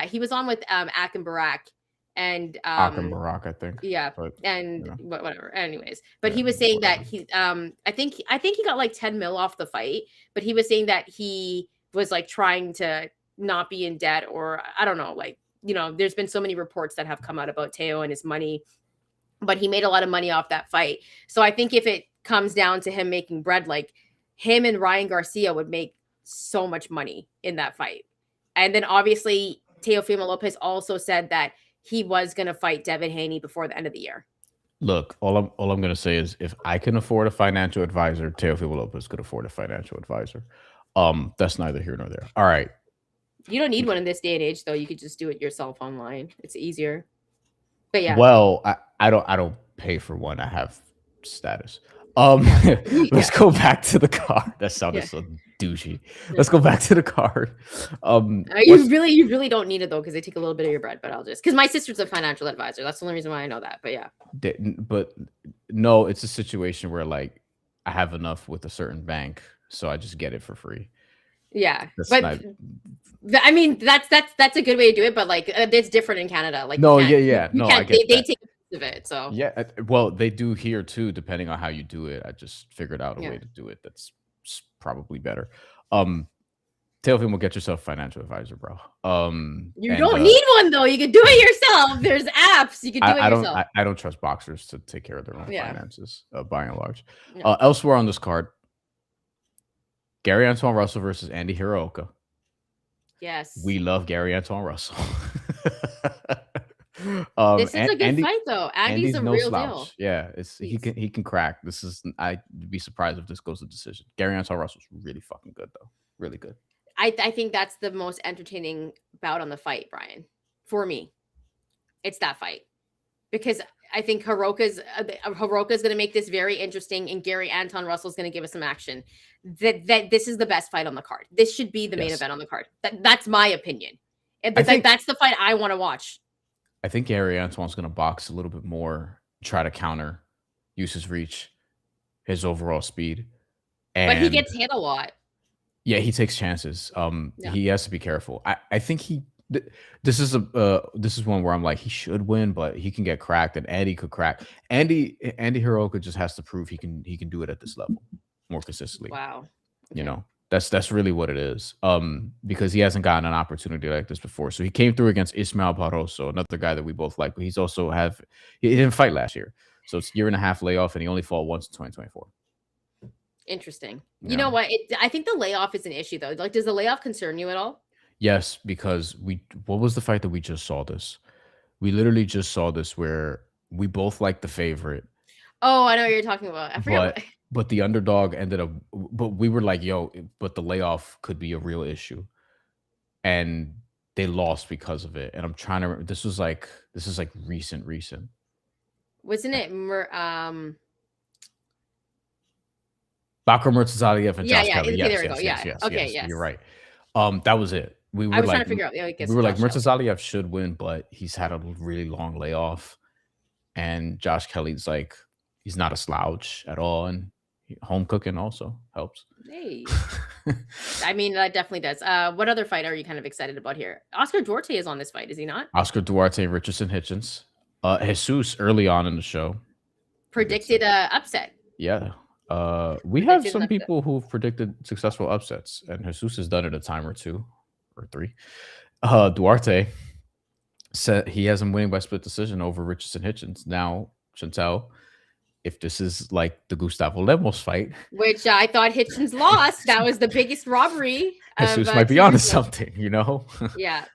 [SPEAKER 1] he was on with Ak and Barak, and
[SPEAKER 2] Ak and Barak, I think.
[SPEAKER 1] Yeah,
[SPEAKER 2] but,
[SPEAKER 1] and whatever. Anyways, but he was saying that he, I think he got like 10 mil off the fight, but he was saying that he was like trying to not be in debt, or I don't know, like, you know, there's been so many reports that have come out about Teo and his money, but he made a lot of money off that fight. So I think if it comes down to him making bread, like him and Ryan Garcia would make so much money in that fight. And then obviously Teofimo Lopez also said that he was going to fight Devin Haney before the end of the year.
[SPEAKER 2] Look, all I'm going to say is if I can afford a financial advisor, Teofimo Lopez could afford a financial advisor. That's neither here nor there. All right.
[SPEAKER 1] You don't need one in this day and age, though. You could just do it yourself online. It's easier. But yeah.
[SPEAKER 2] Well, I don't pay for one. I have status. Let's go back to the card. That sounded so douchey. Let's go back to the card.
[SPEAKER 1] You really don't need it though, because they take a little bit of your bread. But I'll just because my sister's a financial advisor. That's the only reason why I know that. But yeah.
[SPEAKER 2] But no, it's a situation where like I have enough with a certain bank, so I just get it for free.
[SPEAKER 1] Yeah, I mean that's a good way to do it. But like it's different in Canada. Like
[SPEAKER 2] no, yeah. No, I get
[SPEAKER 1] they take of it, so
[SPEAKER 2] yeah, well they do here too, depending on how you do it. I just figured out a way to do it that's probably better. Teofimo will get yourself a financial advisor, bro.
[SPEAKER 1] You don't need one though. You can do it yourself. There's apps. You can do it yourself.
[SPEAKER 2] I don't trust boxers to take care of their own finances, by and large. Elsewhere on this card, Gary Antoine Russell versus Andy Hirooka.
[SPEAKER 1] Yes,
[SPEAKER 2] we love Gary Antoine Russell.
[SPEAKER 1] This is a good fight though. Andy's a
[SPEAKER 2] no
[SPEAKER 1] real
[SPEAKER 2] slouch.
[SPEAKER 1] deal.
[SPEAKER 2] Yeah, he can crack. I'd be surprised if this goes to decision. Gary Antoine Russell's really fucking good though. Really good.
[SPEAKER 1] I think that's the most entertaining bout on the fight, Brian. For me, it's that fight because I think Hirooka's going to make this very interesting, and Gary Antoine Russell's going to give us some action. That this is the best fight on the card. This should be the main event on the card. That's my opinion. That's the fight I want to watch.
[SPEAKER 2] I think Gary Antoine's going to box a little bit more, try to counter, use his reach, his overall speed.
[SPEAKER 1] But he gets hit a lot.
[SPEAKER 2] Yeah, he takes chances. He has to be careful. I think this is one where I'm like, he should win, but he can get cracked, and Andy could crack. Andy Hirooka just has to prove he can do it at this level more consistently.
[SPEAKER 1] Wow.
[SPEAKER 2] Okay. You know. That's really what it is. Because he hasn't gotten an opportunity like this before. So he came through against Ismael Barroso, another guy that we both like, but he didn't fight last year. So it's a year and a half layoff, and he only fought once in 2024.
[SPEAKER 1] Interesting. Yeah. You know what? I think the layoff is an issue though. Like, does the layoff concern you at all?
[SPEAKER 2] Yes, because what was the fight that we just saw this? We literally just saw this where we both liked the favorite.
[SPEAKER 1] Oh, I know what you're talking about. I forgot.
[SPEAKER 2] But the underdog ended up, but we were like, yo, but the layoff could be a real issue. And they lost because of it. And I'm trying to remember, this is like recent.
[SPEAKER 1] Wasn't it
[SPEAKER 2] Bakar Murtazaliev and Josh Kelly.
[SPEAKER 1] There we go. Yes. Okay, yes.
[SPEAKER 2] You're right. That was it. I was trying to figure out. We were like, Murtazaliev should win, but he's had a really long layoff. And Josh Kelly's like, he's not a slouch at all. And Home cooking also helps.
[SPEAKER 1] Hey, I mean that definitely does. What other fight are you kind of excited about here? Oscar Duarte is on this fight, is he not?
[SPEAKER 2] Oscar Duarte, Richardson Hitchens, Jesus early on in the show
[SPEAKER 1] Predicted upset.
[SPEAKER 2] Yeah. We have
[SPEAKER 1] Predicted
[SPEAKER 2] some
[SPEAKER 1] upset.
[SPEAKER 2] people who've predicted successful upsets, and Jesus has done it a time or two or three. Duarte said he has him winning by split decision over Richardson Hitchens. Now, Shantelle, if this is like the Gustavo Lemos fight,
[SPEAKER 1] Which I thought Hitchens lost. That was the biggest robbery.
[SPEAKER 2] Jesus
[SPEAKER 1] of,
[SPEAKER 2] might be
[SPEAKER 1] 2
[SPEAKER 2] onto
[SPEAKER 1] years ago.
[SPEAKER 2] something, you know?
[SPEAKER 1] Yeah.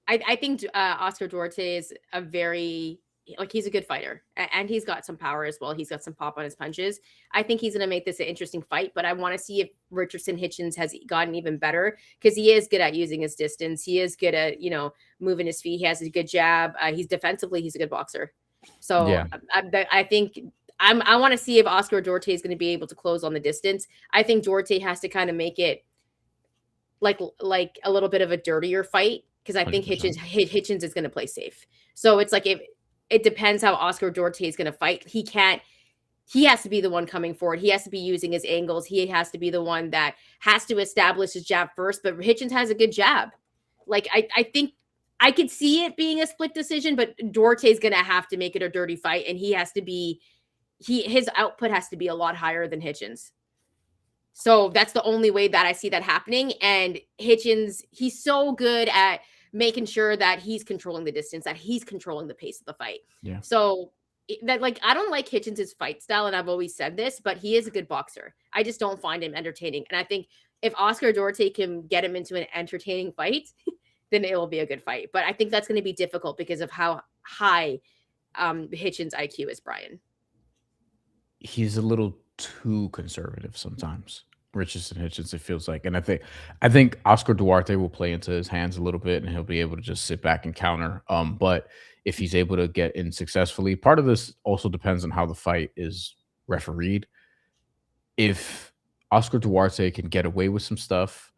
[SPEAKER 1] I think Oscar Duarte is a very, like, he's a good fighter, and he's got some power as well. He's got some pop on his punches. I think he's going to make this an interesting fight, but I want to see if Richardson Hitchens has gotten even better, because he is good at using his distance. He is good at, moving his feet. He has a good jab. He's defensively, he's a good boxer. So
[SPEAKER 2] Yeah.
[SPEAKER 1] I think I want to see if Oscar Duarte is going to be able to close on the distance. I think Duarte has to kind of make it like a little bit of a dirtier fight, because I think
[SPEAKER 2] 100%.
[SPEAKER 1] Hitchens is going to play safe. So it's like, if it depends how Oscar Duarte is going to fight. He has to be the one coming forward. He has to be using his angles. He has to be the one that has to establish his jab first. But Hitchens has a good jab. Like, I think I could see it being a split decision, but Duarte is going to have to make it a dirty fight, and he has to be his output has to be a lot higher than Hitchens. So that's the only way that I see that happening. And Hitchens, he's so good at making sure that he's controlling the distance, that he's controlling the pace of the fight.
[SPEAKER 2] Yeah.
[SPEAKER 1] So that, like, I don't like Hitchens' fight style, and I've always said this, but he is a good boxer. I just don't find him entertaining. And I think if Oscar Duarte can get him into an entertaining fight, then it will be a good fight. But I think that's going to be difficult because of how high Hitchens' IQ is, Brian.
[SPEAKER 2] He's a little too conservative sometimes. Richardson Hitchens, it feels like. And I think Oscar Duarte will play into his hands a little bit, and he'll be able to just sit back and counter. But if he's able to get in successfully, part of this also depends on how the fight is refereed. If Oscar Duarte can get away with some stuff,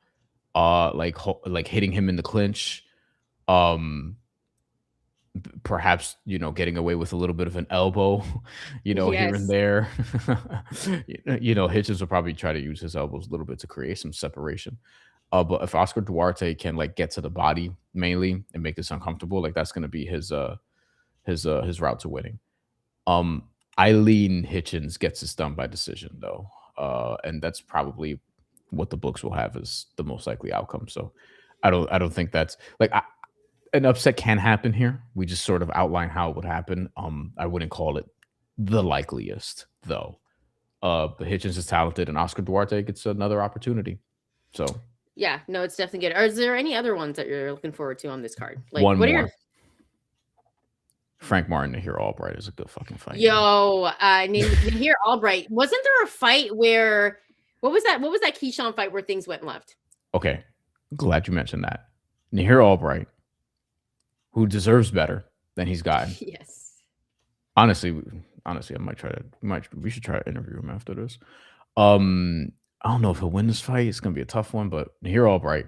[SPEAKER 2] like hitting him in the clinch, perhaps getting away with a little bit of an elbow, here
[SPEAKER 1] Yes.
[SPEAKER 2] and there. Hitchens will probably try to use his elbows a little bit to create some separation. But if Oscar Duarte can get to the body mainly and make this uncomfortable, that's going to be his route to winning. I lean Hitchens gets this done by decision though, and that's probably what the books will have as the most likely outcome. So I don't think that's an upset can happen here. We just sort of outline how it would happen. I wouldn't call it the likeliest though. But Hitchens is talented, and Oscar Duarte gets another opportunity. So
[SPEAKER 1] yeah, no, it's definitely good. Or is there any other ones that you're looking forward to on this card?
[SPEAKER 2] one more. Frank Martin to Nahir Albright is a good fucking fight.
[SPEAKER 1] Yo, Nahir Albright. Wasn't there a fight where what was that Keyshawn fight where things went left?
[SPEAKER 2] Okay, glad you mentioned that. Nahir Albright, who deserves better than he's gotten.
[SPEAKER 1] Yes.
[SPEAKER 2] Honestly, we should try to interview him after this. I don't know if he'll win this fight. It's gonna be a tough one, but Nahir Albright,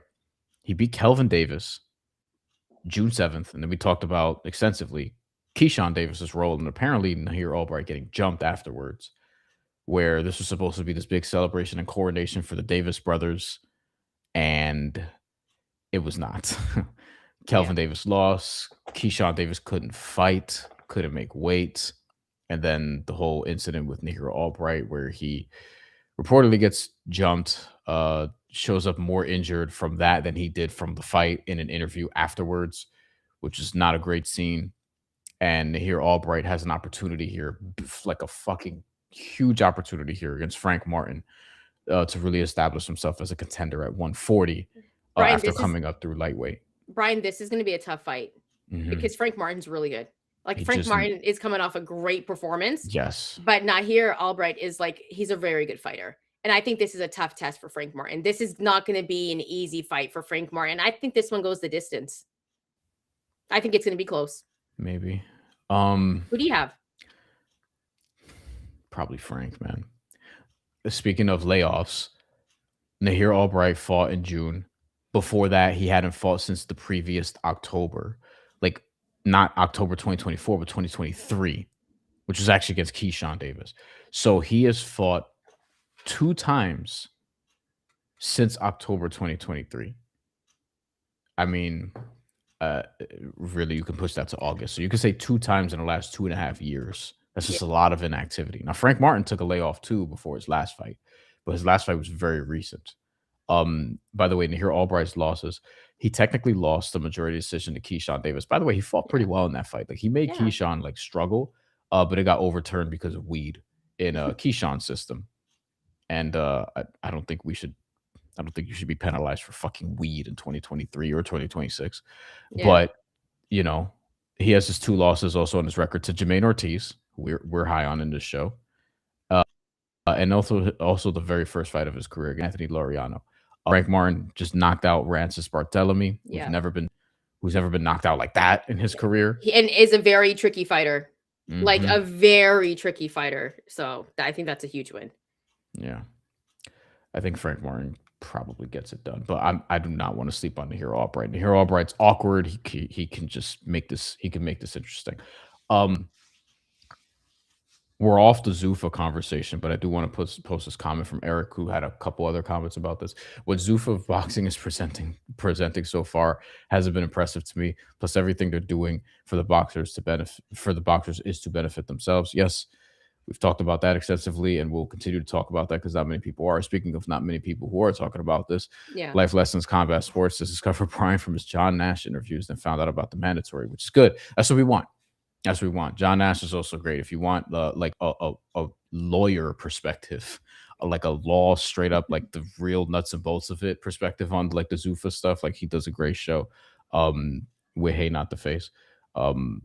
[SPEAKER 2] he beat Kelvin Davis June 7th, and then we talked about extensively Keyshawn Davis's role, and apparently Nahir Albright getting jumped afterwards, where this was supposed to be this big celebration and coronation for the Davis brothers, and it was not. Kelvin Davis lost. Keyshawn Davis couldn't fight, couldn't make weight. And then the whole incident with Nahir Albright, where he reportedly gets jumped, shows up more injured from that than he did from the fight in an interview afterwards, which is not a great scene. And Nahir Albright has an opportunity here, like a fucking huge opportunity here against Frank Martin, to really establish himself as a contender at 140
[SPEAKER 1] Brian,
[SPEAKER 2] after coming up through lightweight.
[SPEAKER 1] Brian, this is going to be a tough fight because Frank Martin's really good. Frank Martin is coming off a great performance.
[SPEAKER 2] Yes.
[SPEAKER 1] But Nahir Albright is he's a very good fighter. And I think this is a tough test for Frank Martin. This is not going to be an easy fight for Frank Martin. I think this one goes the distance. I think it's going to be close.
[SPEAKER 2] Maybe.
[SPEAKER 1] Who do you have?
[SPEAKER 2] Probably Frank, man. Speaking of layoffs, Nahir Albright fought in June. Before that, he hadn't fought since the previous October. Not October 2024, but 2023, which was actually against Keyshawn Davis. So he has fought 2 times since October 2023. I mean, uh, really, you can push that to August. So you could say 2 times in the last 2.5 years. That's just a lot of inactivity. Now, Frank Martin took a layoff too before his last fight, but his last fight was very recent. By the way, to hear Albright's losses, he technically lost the majority decision to Keyshawn Davis. By the way, he fought pretty well in that fight. Like he made Keyshawn like struggle, but it got overturned because of weed in Keyshawn's system. And I don't think you should be penalized for fucking weed in 2023 or 2026.
[SPEAKER 1] Yeah.
[SPEAKER 2] But you know, he has his 2 losses also on his record to Jermaine Ortiz, who we're high on in this show, and also the very first fight of his career against Anthony Laureano. Frank Martin just knocked out Rancis Barthelemy, who's never been knocked out like that in his career,
[SPEAKER 1] and is a very tricky fighter, like a very tricky fighter. So I think that's a huge win.
[SPEAKER 2] Yeah, I think Frank Martin probably gets it done, but I do not want to sleep on Nahir Albright. Nahir Albright's awkward. He can just make this. He can make this interesting. We're off the Zuffa conversation, but I do want to post this comment from Eric, who had a couple other comments about this. What Zuffa boxing is presenting so far hasn't been impressive to me. Plus, everything they're doing for the boxers is to benefit themselves. Yes, we've talked about that extensively, and we'll continue to talk about that because not many people are. Speaking of not many people who are talking about this, Life Lessons Combat Sports. This is covered Bryan from his John Nash interviews and found out about the mandatory, which is good. That's what we want. That's what we want. John Nash is also great. If you want like a lawyer perspective, like a law straight up, like the real nuts and bolts of it perspective on like the Zuffa stuff, like he does a great show with Hey Not the Face. I'm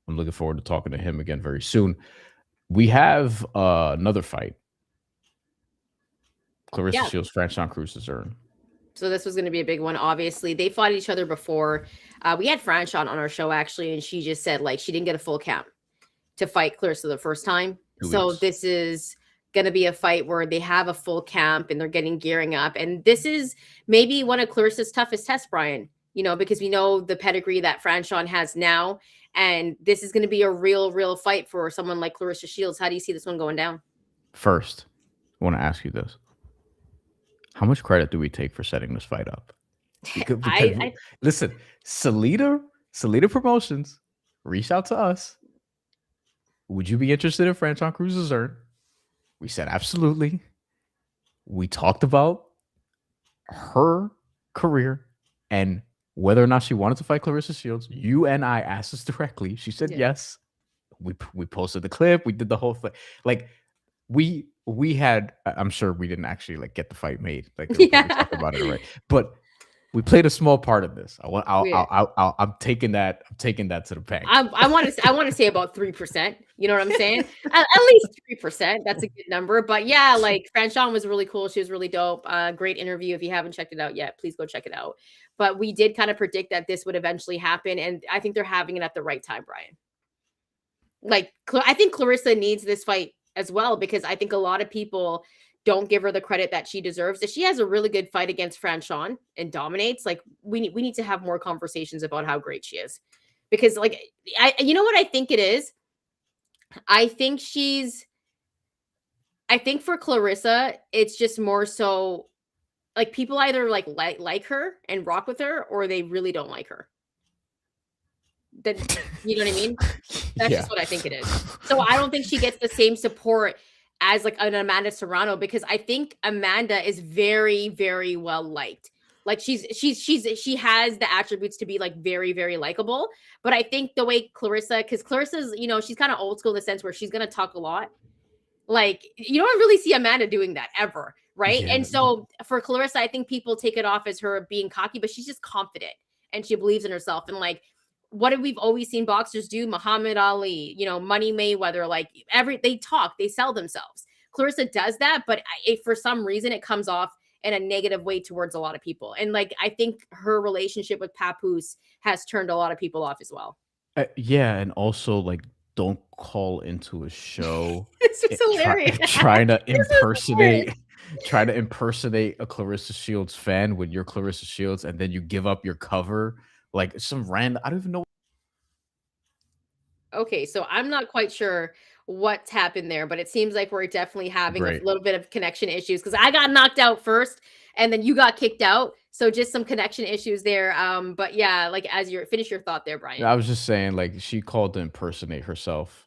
[SPEAKER 2] looking forward to talking to him again very soon. We have another fight. Claressa Shields, Franchon, Crews-Dezurn.
[SPEAKER 1] So this was going to be a big one. Obviously, they fought each other before. We had Franchon on our show actually, and she just said like she didn't get a full camp to fight Claressa the first time. So this is going to be a fight where they have a full camp and they're getting gearing up. And this is maybe one of Claressa's toughest tests, Bryan. You know, because we know the pedigree that Franchon has now, and this is going to be a real fight for someone like Claressa Shields. How do you see this one going down?
[SPEAKER 2] First, I want to ask you this. How much credit do we take for setting this fight up? Because listen, Salida Promotions reached out to us. Would you be interested in Franchon Crews-Dezurn? We said absolutely. We talked about her career and whether or not she wanted to fight Claressa Shields. You and I asked us directly. She said yes. We posted the clip. We did the whole thing. Like we had, I'm sure we didn't actually like get the fight made. Like we talked about it already, but we played a small part of this. I'm taking that to the bank.
[SPEAKER 1] I want to say about 3%. You know what I'm saying? At least 3%. That's a good number. But yeah, like Franchon was really cool. She was really dope. Great interview. If you haven't checked it out yet, please go check it out. But we did kind of predict that this would eventually happen, and I think they're having it at the right time, Bryan. Like I think Claressa needs this fight as well, because I think a lot of people don't give her the credit that she deserves. If she has a really good fight against Franchon and dominates, like we need to have more conversations about how great she is. Because like you know what I think it is? I think for Claressa, it's just more so like people either like her and rock with her, or they really don't like her. That, you know what I mean? That's just what I think it is. So I don't think she gets the same support as like an Amanda Serrano, because I think Amanda is very, very well liked. Like she has the attributes to be like very, very likable. But I think the way Claressa, because Claressa's, you know, she's kind of old school in the sense where she's gonna talk a lot. Like you don't really see Amanda doing that ever, right? Yeah. And so for Claressa, I think people take it off as her being cocky, but she's just confident and she believes in herself. And like, what have we've always seen boxers do? Muhammad Ali, you know, Money Mayweather, like they talk, they sell themselves. Claressa does that, but for some reason it comes off in a negative way towards a lot of people. And like, I think her relationship with Papoose has turned a lot of people off as well.
[SPEAKER 2] Yeah. And also like, don't call into a show.
[SPEAKER 1] This is hilarious.
[SPEAKER 2] Trying to impersonate a Claressa Shields fan when you're Claressa Shields, and then you give up your cover. Like some random, I don't even know.
[SPEAKER 1] Okay, so I'm not quite sure what's happened there, but it seems like we're definitely having a
[SPEAKER 2] Great.
[SPEAKER 1] little bit of connection issues because I got knocked out first and then you got kicked out. So just some connection issues there. But yeah, like as you finish your thought there, Brian.
[SPEAKER 2] I was just saying, like, she called to impersonate herself,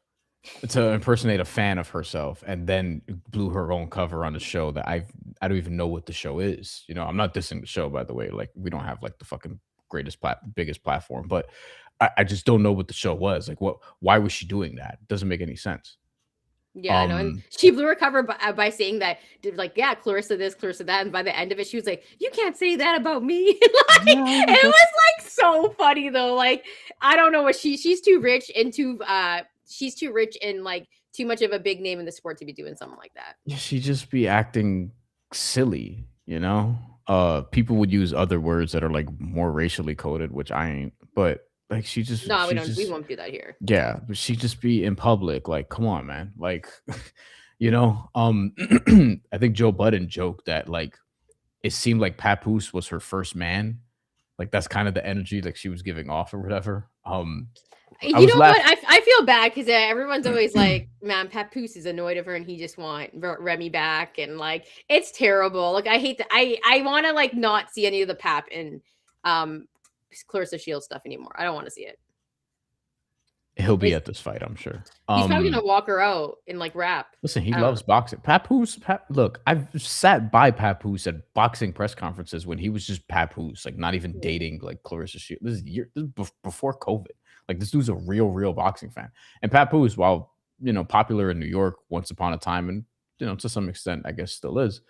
[SPEAKER 2] to impersonate a fan of herself, and then blew her own cover on the show that I don't even know what the show is. You know, I'm not dissing the show, by the way. Like, we don't have like the fucking biggest platform, but I just don't know what the show was. Like, why was she doing that? Doesn't make any sense.
[SPEAKER 1] Yeah, I know. And she blew her cover by saying that, like, yeah, Claressa this, Claressa that. And by the end of it, she was like, you can't say that about me. Like, it was like so funny though. Like, I don't know what she's too rich she's too rich and like too much of a big name in the sport to be doing something like that.
[SPEAKER 2] Yeah, she just be acting silly, you know? People would use other words that are like more racially coded, which I ain't, but like
[SPEAKER 1] No,
[SPEAKER 2] she
[SPEAKER 1] we won't do that here.
[SPEAKER 2] yeah, but she just be in public, like, come on, man. Like, you know, I think Joe Budden joked that like it seemed like Papoose was her first man. Like that's kind of the energy like she was giving off or whatever.
[SPEAKER 1] You know what? I feel bad because everyone's always like, man, Papoose is annoyed of her and he just want Remy back. And like, it's terrible. Like, I hate that. I want to like not see any of the Pap and Claressa Shields stuff anymore. I don't want to see it.
[SPEAKER 2] He'll be at this fight, I'm sure.
[SPEAKER 1] He's probably gonna walk her out and like rap.
[SPEAKER 2] Listen, he loves boxing. Papoose, look, I've sat by Papoose at boxing press conferences when he was just Papoose, like not even dating like Claressa Shields. This is before COVID. Like this dude's a real boxing fan. And Papoose, while you know popular in New York once upon a time, and you know to some extent, I guess still is.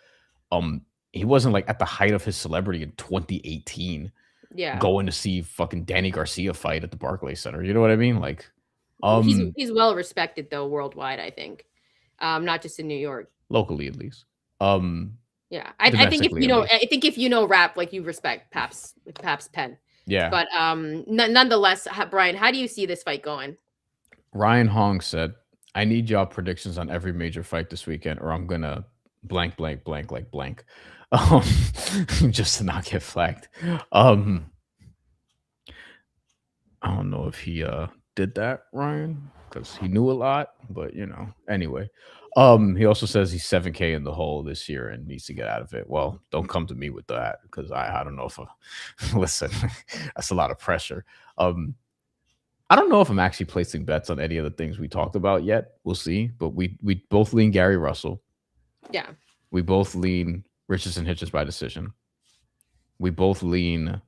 [SPEAKER 2] He wasn't like at the height of his celebrity in 2018.
[SPEAKER 1] Yeah,
[SPEAKER 2] going to see fucking Danny Garcia fight at the Barclays Center. You know what I mean? Like,
[SPEAKER 1] he's well respected though worldwide. I think, not just in New York,
[SPEAKER 2] locally at least.
[SPEAKER 1] Yeah, I think if you know rap, like you respect Pap's pen.
[SPEAKER 2] Yeah,
[SPEAKER 1] but nonetheless, Brian, how do you see this fight going?
[SPEAKER 2] Ryan Hong said, "I need y'all predictions on every major fight this weekend, or I'm gonna blank like blank." Just to not get flagged. I don't know if he did that, Ryan, because he knew a lot, but you know, anyway. He also says he's 7K in the hole this year and needs to get out of it. Well, don't come to me with that because I don't know if listen, that's a lot of pressure. I don't know if I'm actually placing bets on any of the things we talked about yet. We'll see, but we both lean Gary Russell.
[SPEAKER 1] Yeah.
[SPEAKER 2] We both lean Richardson Hitchens by decision. We both lean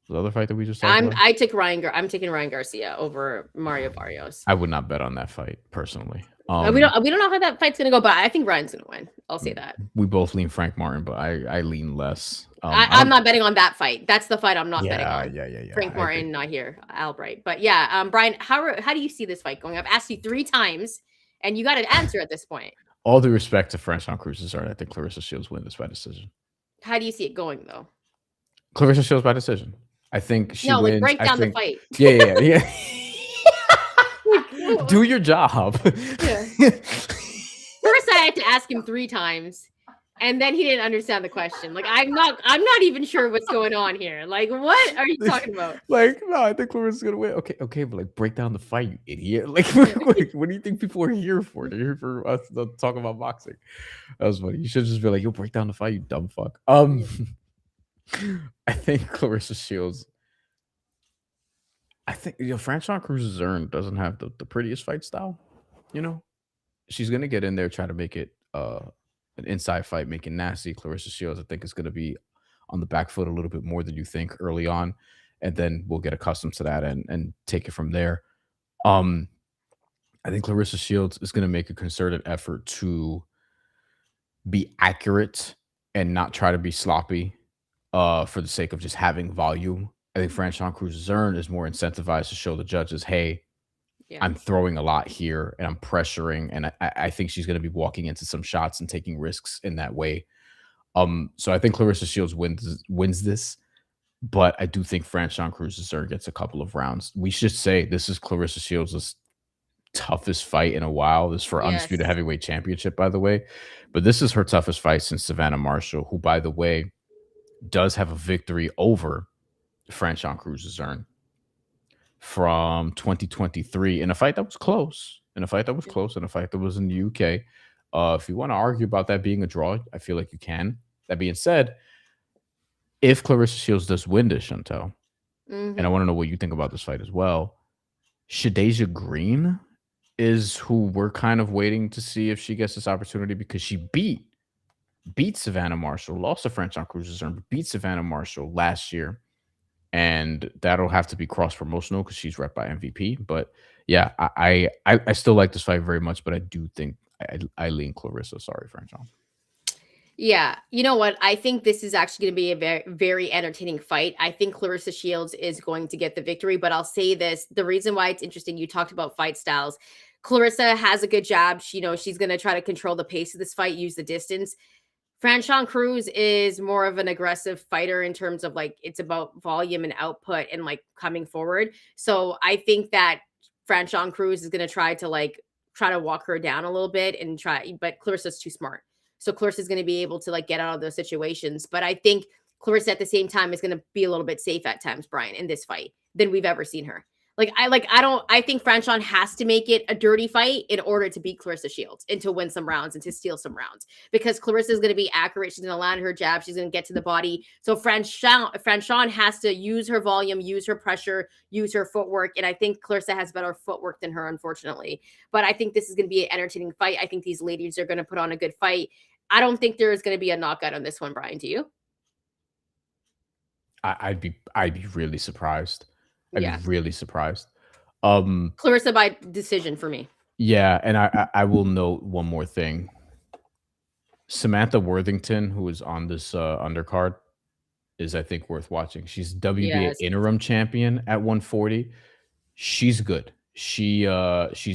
[SPEAKER 2] the other fight that we just talked about.
[SPEAKER 1] I'm taking Ryan Garcia over Mario Barrios.
[SPEAKER 2] I would not bet on that fight personally.
[SPEAKER 1] We don't know how that fight's gonna go, but I think Ryan's gonna win. I'll say that.
[SPEAKER 2] We both lean Frank Martin, but I lean less.
[SPEAKER 1] I'm not betting on that fight. That's the fight I'm not betting on.
[SPEAKER 2] Yeah.
[SPEAKER 1] Frank Martin not here. Albright. But yeah, Brian, how do you see this fight going? I've asked you 3 times, and you got an answer at this point.
[SPEAKER 2] All due respect to Franchon Crews-Dezurn, I think Claressa Shields wins this by decision.
[SPEAKER 1] How do you see it going though?
[SPEAKER 2] Claressa Shields by decision. I think she wins.
[SPEAKER 1] Like break down the fight.
[SPEAKER 2] Yeah. Do your job.
[SPEAKER 1] Yeah. First, I had to ask him 3 times, and then he didn't understand the question. Like, I'm not even sure what's going on here. Like, what are you talking about?
[SPEAKER 2] Like, no, I think Claressa's gonna win. Okay, but like, break down the fight, you idiot. Like, what do you think people are here for? They're here for us to talk about boxing. That was funny. You should just be like, yo, break down the fight, you dumb fuck. I think Claressa Shields. I think Franchon Crews-Dezurn doesn't have the prettiest fight style. You know, she's gonna get in there, try to make it an inside fight, make it nasty. Claressa Shields, I think, is gonna be on the back foot a little bit more than you think early on, and then we'll get accustomed to that and take it from there. I think Claressa Shields is gonna make a concerted effort to be accurate and not try to be sloppy for the sake of just having volume. I think Franchon Crews-Dezurn is more incentivized to show the judges, hey, I'm throwing a lot here and I'm pressuring. And I think she's going to be walking into some shots and taking risks in that way. So I think Claressa Shields wins this, but I do think Franchon Crews-Dezurn gets a couple of rounds. We should say this is Claressa Shields' toughest fight in a while. This is for Undisputed Heavyweight Championship, by the way. But this is her toughest fight since Savannah Marshall, who, by the way, does have a victory over Franchon Crews-Dezurn. from 2023 in a fight that was close, in a fight that was in the UK. If you want to argue about that being a draw, I feel like you can. That being said, if Claressa Shields does win this, Shantelle, and I want to know what you think about this fight as well, Shadasia Green is who we're kind of waiting to see if she gets this opportunity, because she beat Savannah Marshall, lost to Franchon Crews-Dezurn, but beat Savannah Marshall last year. And that'll have to be cross-promotional because she's rep by MVP. But yeah, I still like this fight very much, but I do think I lean Claressa. Sorry, Franchon.
[SPEAKER 1] Yeah, you know what? I think this is actually going to be a very, very entertaining fight. I think Claressa Shields is going to get the victory, but I'll say this. The reason why it's interesting, you talked about fight styles. Claressa has a good jab. She's going to try to control the pace of this fight, use the distance. Franchon Crews is more of an aggressive fighter in terms of like, it's about volume and output and like coming forward. So I think that Franchon Crews is going to try to walk her down a little bit and but Claressa's too smart. So Claressa is going to be able to like get out of those situations. But I think Claressa at the same time is going to be a little bit safe at times, Bryan, in this fight than we've ever seen her. I think Franchon has to make it a dirty fight in order to beat Claressa Shields and to win some rounds and to steal some rounds, because Claressa is going to be accurate. She's going to land her jab. She's going to get to the body. So Franchon has to use her volume, use her pressure, use her footwork. And I think Claressa has better footwork than her, unfortunately. But I think this is going to be an entertaining fight. I think these ladies are going to put on a good fight. I don't think there is going to be a knockout on this one, Bryan. Do you?
[SPEAKER 2] I'd be really surprised. I'd
[SPEAKER 1] Yeah.
[SPEAKER 2] be really surprised.
[SPEAKER 1] Claressa by decision for me.
[SPEAKER 2] Yeah, and I will note one more thing. Samantha Worthington, who is on this undercard, is I think worth watching. She's WBA
[SPEAKER 1] Yes.
[SPEAKER 2] interim champion at 140. She's good. She's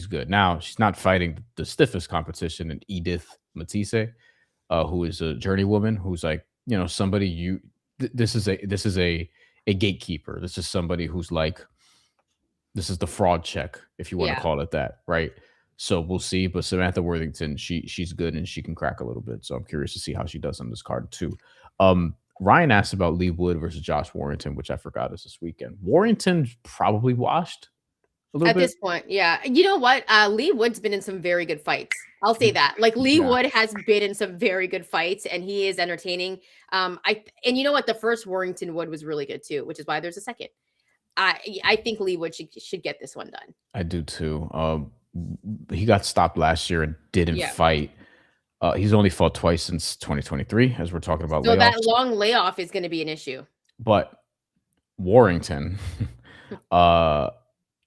[SPEAKER 2] good. Now she's not fighting the stiffest competition in Edith Matisse, who is a journeywoman, who's like, somebody this is a gatekeeper. This is somebody who's like, this is the fraud check, if you want to call it that, right? So we'll see. But Samantha Worthington, she's good and she can crack a little bit. So I'm curious to see how she does on this card too. Ryan asked about Lee Wood versus Josh Warrington, which I forgot is this weekend. Warrington's probably washed a little bit
[SPEAKER 1] At this point, yeah. You know what? Lee Wood's been in some very good fights. I'll say that. Like Lee Wood has been in some very good fights, and he is entertaining. And you know what? The first Warrington Wood was really good too, which is why there's a second. I think Lee Wood should get this one done.
[SPEAKER 2] I do too. He got stopped last year and didn't fight. He's only fought twice since 2023, as we're talking about.
[SPEAKER 1] So
[SPEAKER 2] layoffs.
[SPEAKER 1] that long layoff is going to be an issue.
[SPEAKER 2] But Warrington,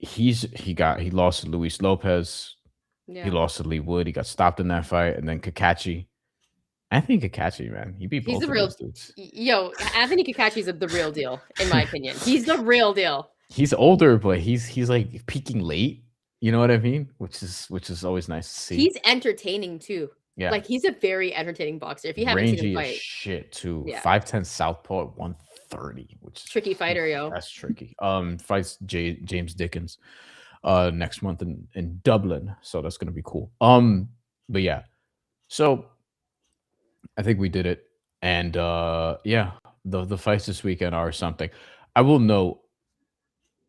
[SPEAKER 2] he lost to Luis Lopez.
[SPEAKER 1] Yeah.
[SPEAKER 2] He lost to Lee Wood. He got stopped in that fight, and then Kakachi. Anthony Kakachi, man, he beat both of those dudes.
[SPEAKER 1] Yo, Anthony Kakachi's the real deal, in my opinion. He's the real deal.
[SPEAKER 2] He's older, but he's like peaking late. You know what I mean? Which is always nice to see.
[SPEAKER 1] He's entertaining too.
[SPEAKER 2] Yeah,
[SPEAKER 1] like he's a very entertaining boxer. If you haven't
[SPEAKER 2] rangy
[SPEAKER 1] seen him
[SPEAKER 2] as
[SPEAKER 1] fight,
[SPEAKER 2] shit too.
[SPEAKER 1] Yeah.
[SPEAKER 2] 5'10" southpaw at 130, which is
[SPEAKER 1] tricky fighter, yo.
[SPEAKER 2] That's tricky. Fights James Dickens next month in Dublin, so that's gonna be cool. But yeah, so I think we did it, and yeah, the fights this weekend are something. I will note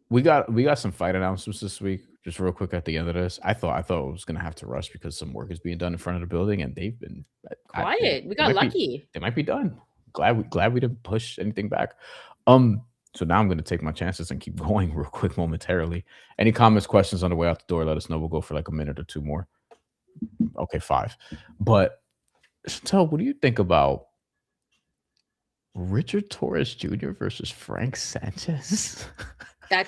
[SPEAKER 2] we got some fight announcements this week. Just real quick at the end of this, I thought I was gonna have to rush because some work is being done in front of the building, and they've been
[SPEAKER 1] quiet. We got lucky.
[SPEAKER 2] They might be done. Glad we didn't push anything back. So now I'm gonna take my chances and keep going real quick momentarily. Any comments, questions on the way out the door? Let us know. We'll go for like a minute or two more. Okay, 5. But Shantelle, what do you think about Richard Torres Jr. versus Frank Sanchez?
[SPEAKER 1] I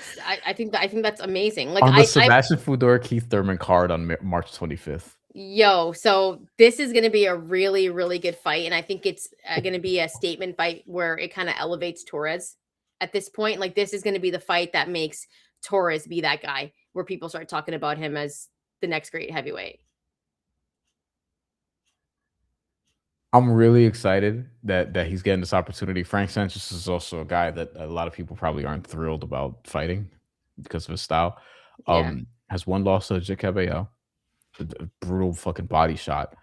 [SPEAKER 1] think that's amazing. Like
[SPEAKER 2] on the Sebastian Fedor Keith Thurman card on March 25th.
[SPEAKER 1] Yo, so this is going to be a really, really good fight, and I think it's going to be a statement fight where it kind of elevates Torres at this point. Like this is going to be the fight that makes Torres be that guy where people start talking about him as the next great heavyweight.
[SPEAKER 2] I'm really excited that he's getting this opportunity. Frank Sanchez is also a guy that a lot of people probably aren't thrilled about fighting because of his style. Has one loss to Jake Cabello, a brutal fucking body shot.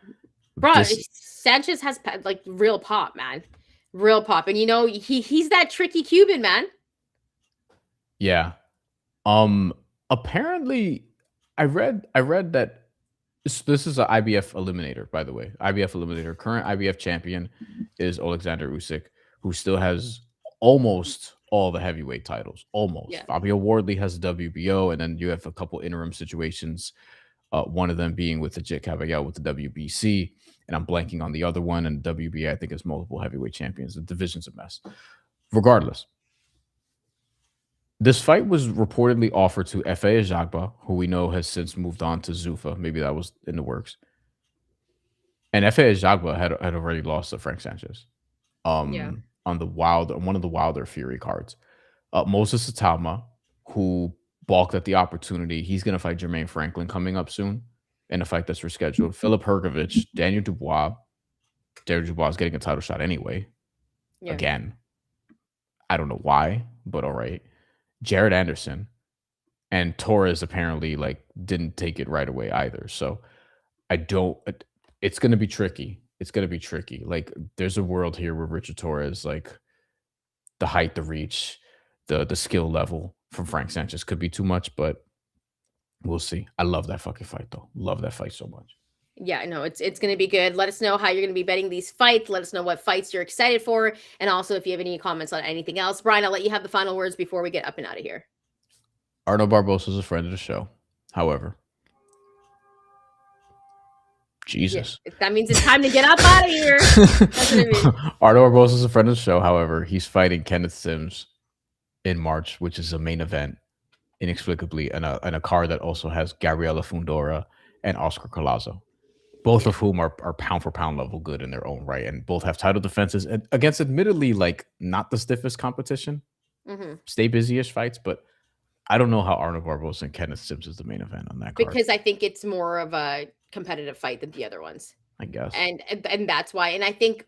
[SPEAKER 1] Bro, Sanchez has like real pop, man. Real pop. And you know, he's that tricky Cuban, man.
[SPEAKER 2] Yeah. Apparently, I read that this is an IBF eliminator, by the way. IBF eliminator. Current IBF champion is Alexander Usyk, who still has almost all the heavyweight titles. Almost.
[SPEAKER 1] Yeah.
[SPEAKER 2] Fabio Wardley has the WBO, and then you have a couple interim situations. One of them being with the Jit Caballero with the WBC, and I'm blanking on the other one. And WBA, I think, is multiple heavyweight champions. The division's a mess. Regardless, this fight was reportedly offered to Efe Ajagba, who we know has since moved on to Zuffa. Maybe that was in the works. And Efe Ajagba had already lost to Frank Sanchez on one of the Wilder Fury cards. Moses Satama, who balked at the opportunity, he's going to fight Jermaine Franklin coming up soon in a fight that's rescheduled. Filip Hrgovic, Daniel Dubois. Daniel Dubois is getting a title shot anyway.
[SPEAKER 1] Yeah.
[SPEAKER 2] Again. I don't know why, but all right. Jared Anderson, and Torres apparently didn't take it right away either. So it's going to be tricky. It's going to be tricky. There's a world here where Richard Torres, the height, the reach, the skill level from Frank Sanchez could be too much, but we'll see. I love that fucking fight though. Love that fight so much.
[SPEAKER 1] Yeah, no, it's going to be good. Let us know how you're going to be betting these fights. Let us know what fights you're excited for. And also, if you have any comments on anything else. Brian, I'll let you have the final words before we get up and out of here.
[SPEAKER 2] Arno Barbosa is a friend of the show. However, Jesus.
[SPEAKER 1] Yeah, that means it's time to get up out of here. That's what I mean.
[SPEAKER 2] Arno Barbosa is a friend of the show. However, he's fighting Kenneth Sims in March, which is a main event, inexplicably, and a card that also has Gabriela Fundora and Oscar Collazo. Both of whom are pound for pound level good in their own right, and both have title defenses and against admittedly not the stiffest competition. Stay busy-ish fights, but I don't know how Arnold Barbosa and Kenneth Sims is the main event on that card.
[SPEAKER 1] Because I think it's more of a competitive fight than the other ones.
[SPEAKER 2] I guess.
[SPEAKER 1] And that's why. And I think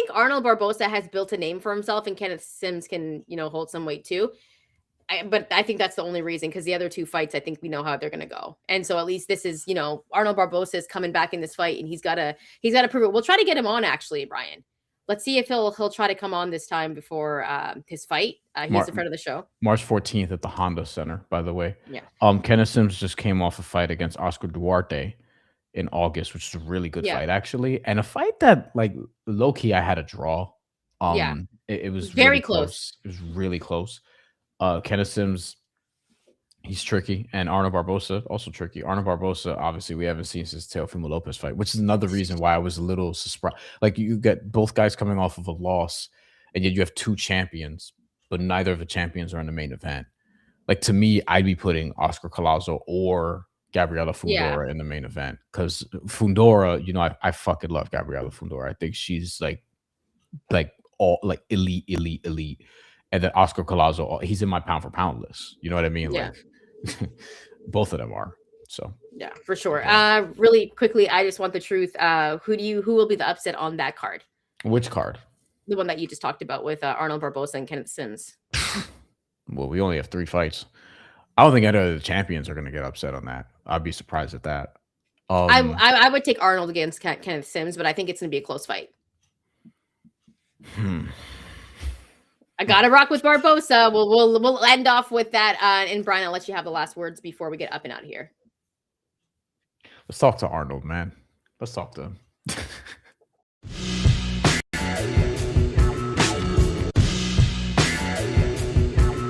[SPEAKER 1] Arnold Barbosa has built a name for himself, and Kenneth Sims can, hold some weight too. But I think that's the only reason, because the other two fights, I think we know how they're going to go. And so at least this is, Arnold Barbosa is coming back in this fight, and he's got to prove it. We'll try to get him on, actually, Brian. Let's see if he'll try to come on this time before his fight. He's a friend of the show.
[SPEAKER 2] March 14th at the Honda Center, by the way.
[SPEAKER 1] Yeah.
[SPEAKER 2] Kenneth Sims just came off a fight against Oscar Duarte in August, which is a really good fight, actually. And a fight that, low-key, I had a draw. It was
[SPEAKER 1] very
[SPEAKER 2] really
[SPEAKER 1] close.
[SPEAKER 2] It was really close. Kenneth Sims, he's tricky, and Arnold Barbosa also tricky. Arnold Barbosa, obviously, we haven't seen since Teofimo Lopez fight, which is another reason why I was a little surprised. You get both guys coming off of a loss, and yet you have two champions, but neither of the champions are in the main event. To me, I'd be putting Oscar Collazo or Gabriela Fundora in the main event, because Fundora, I fucking love Gabriela Fundora. I think she's all elite. And then Oscar Collazo, he's in my pound for pound list. You know what I mean?
[SPEAKER 1] Yeah.
[SPEAKER 2] Both of them are. So
[SPEAKER 1] yeah, for sure. Really quickly, I just want the truth. Who will be the upset on that card?
[SPEAKER 2] Which card?
[SPEAKER 1] The one that you just talked about with Arnold Barbosa and Kenneth Sims.
[SPEAKER 2] Well, we only have 3 fights. I don't think any of the champions are going to get upset on that. I'd be surprised at that.
[SPEAKER 1] I would take Arnold against Kenneth Sims, but I think it's going to be a close fight. I gotta rock with Barbosa. We'll end off with that. And Brian, I'll let you have the last words before we get up and out of here.
[SPEAKER 2] Let's talk to Arnold, man. Let's talk to him.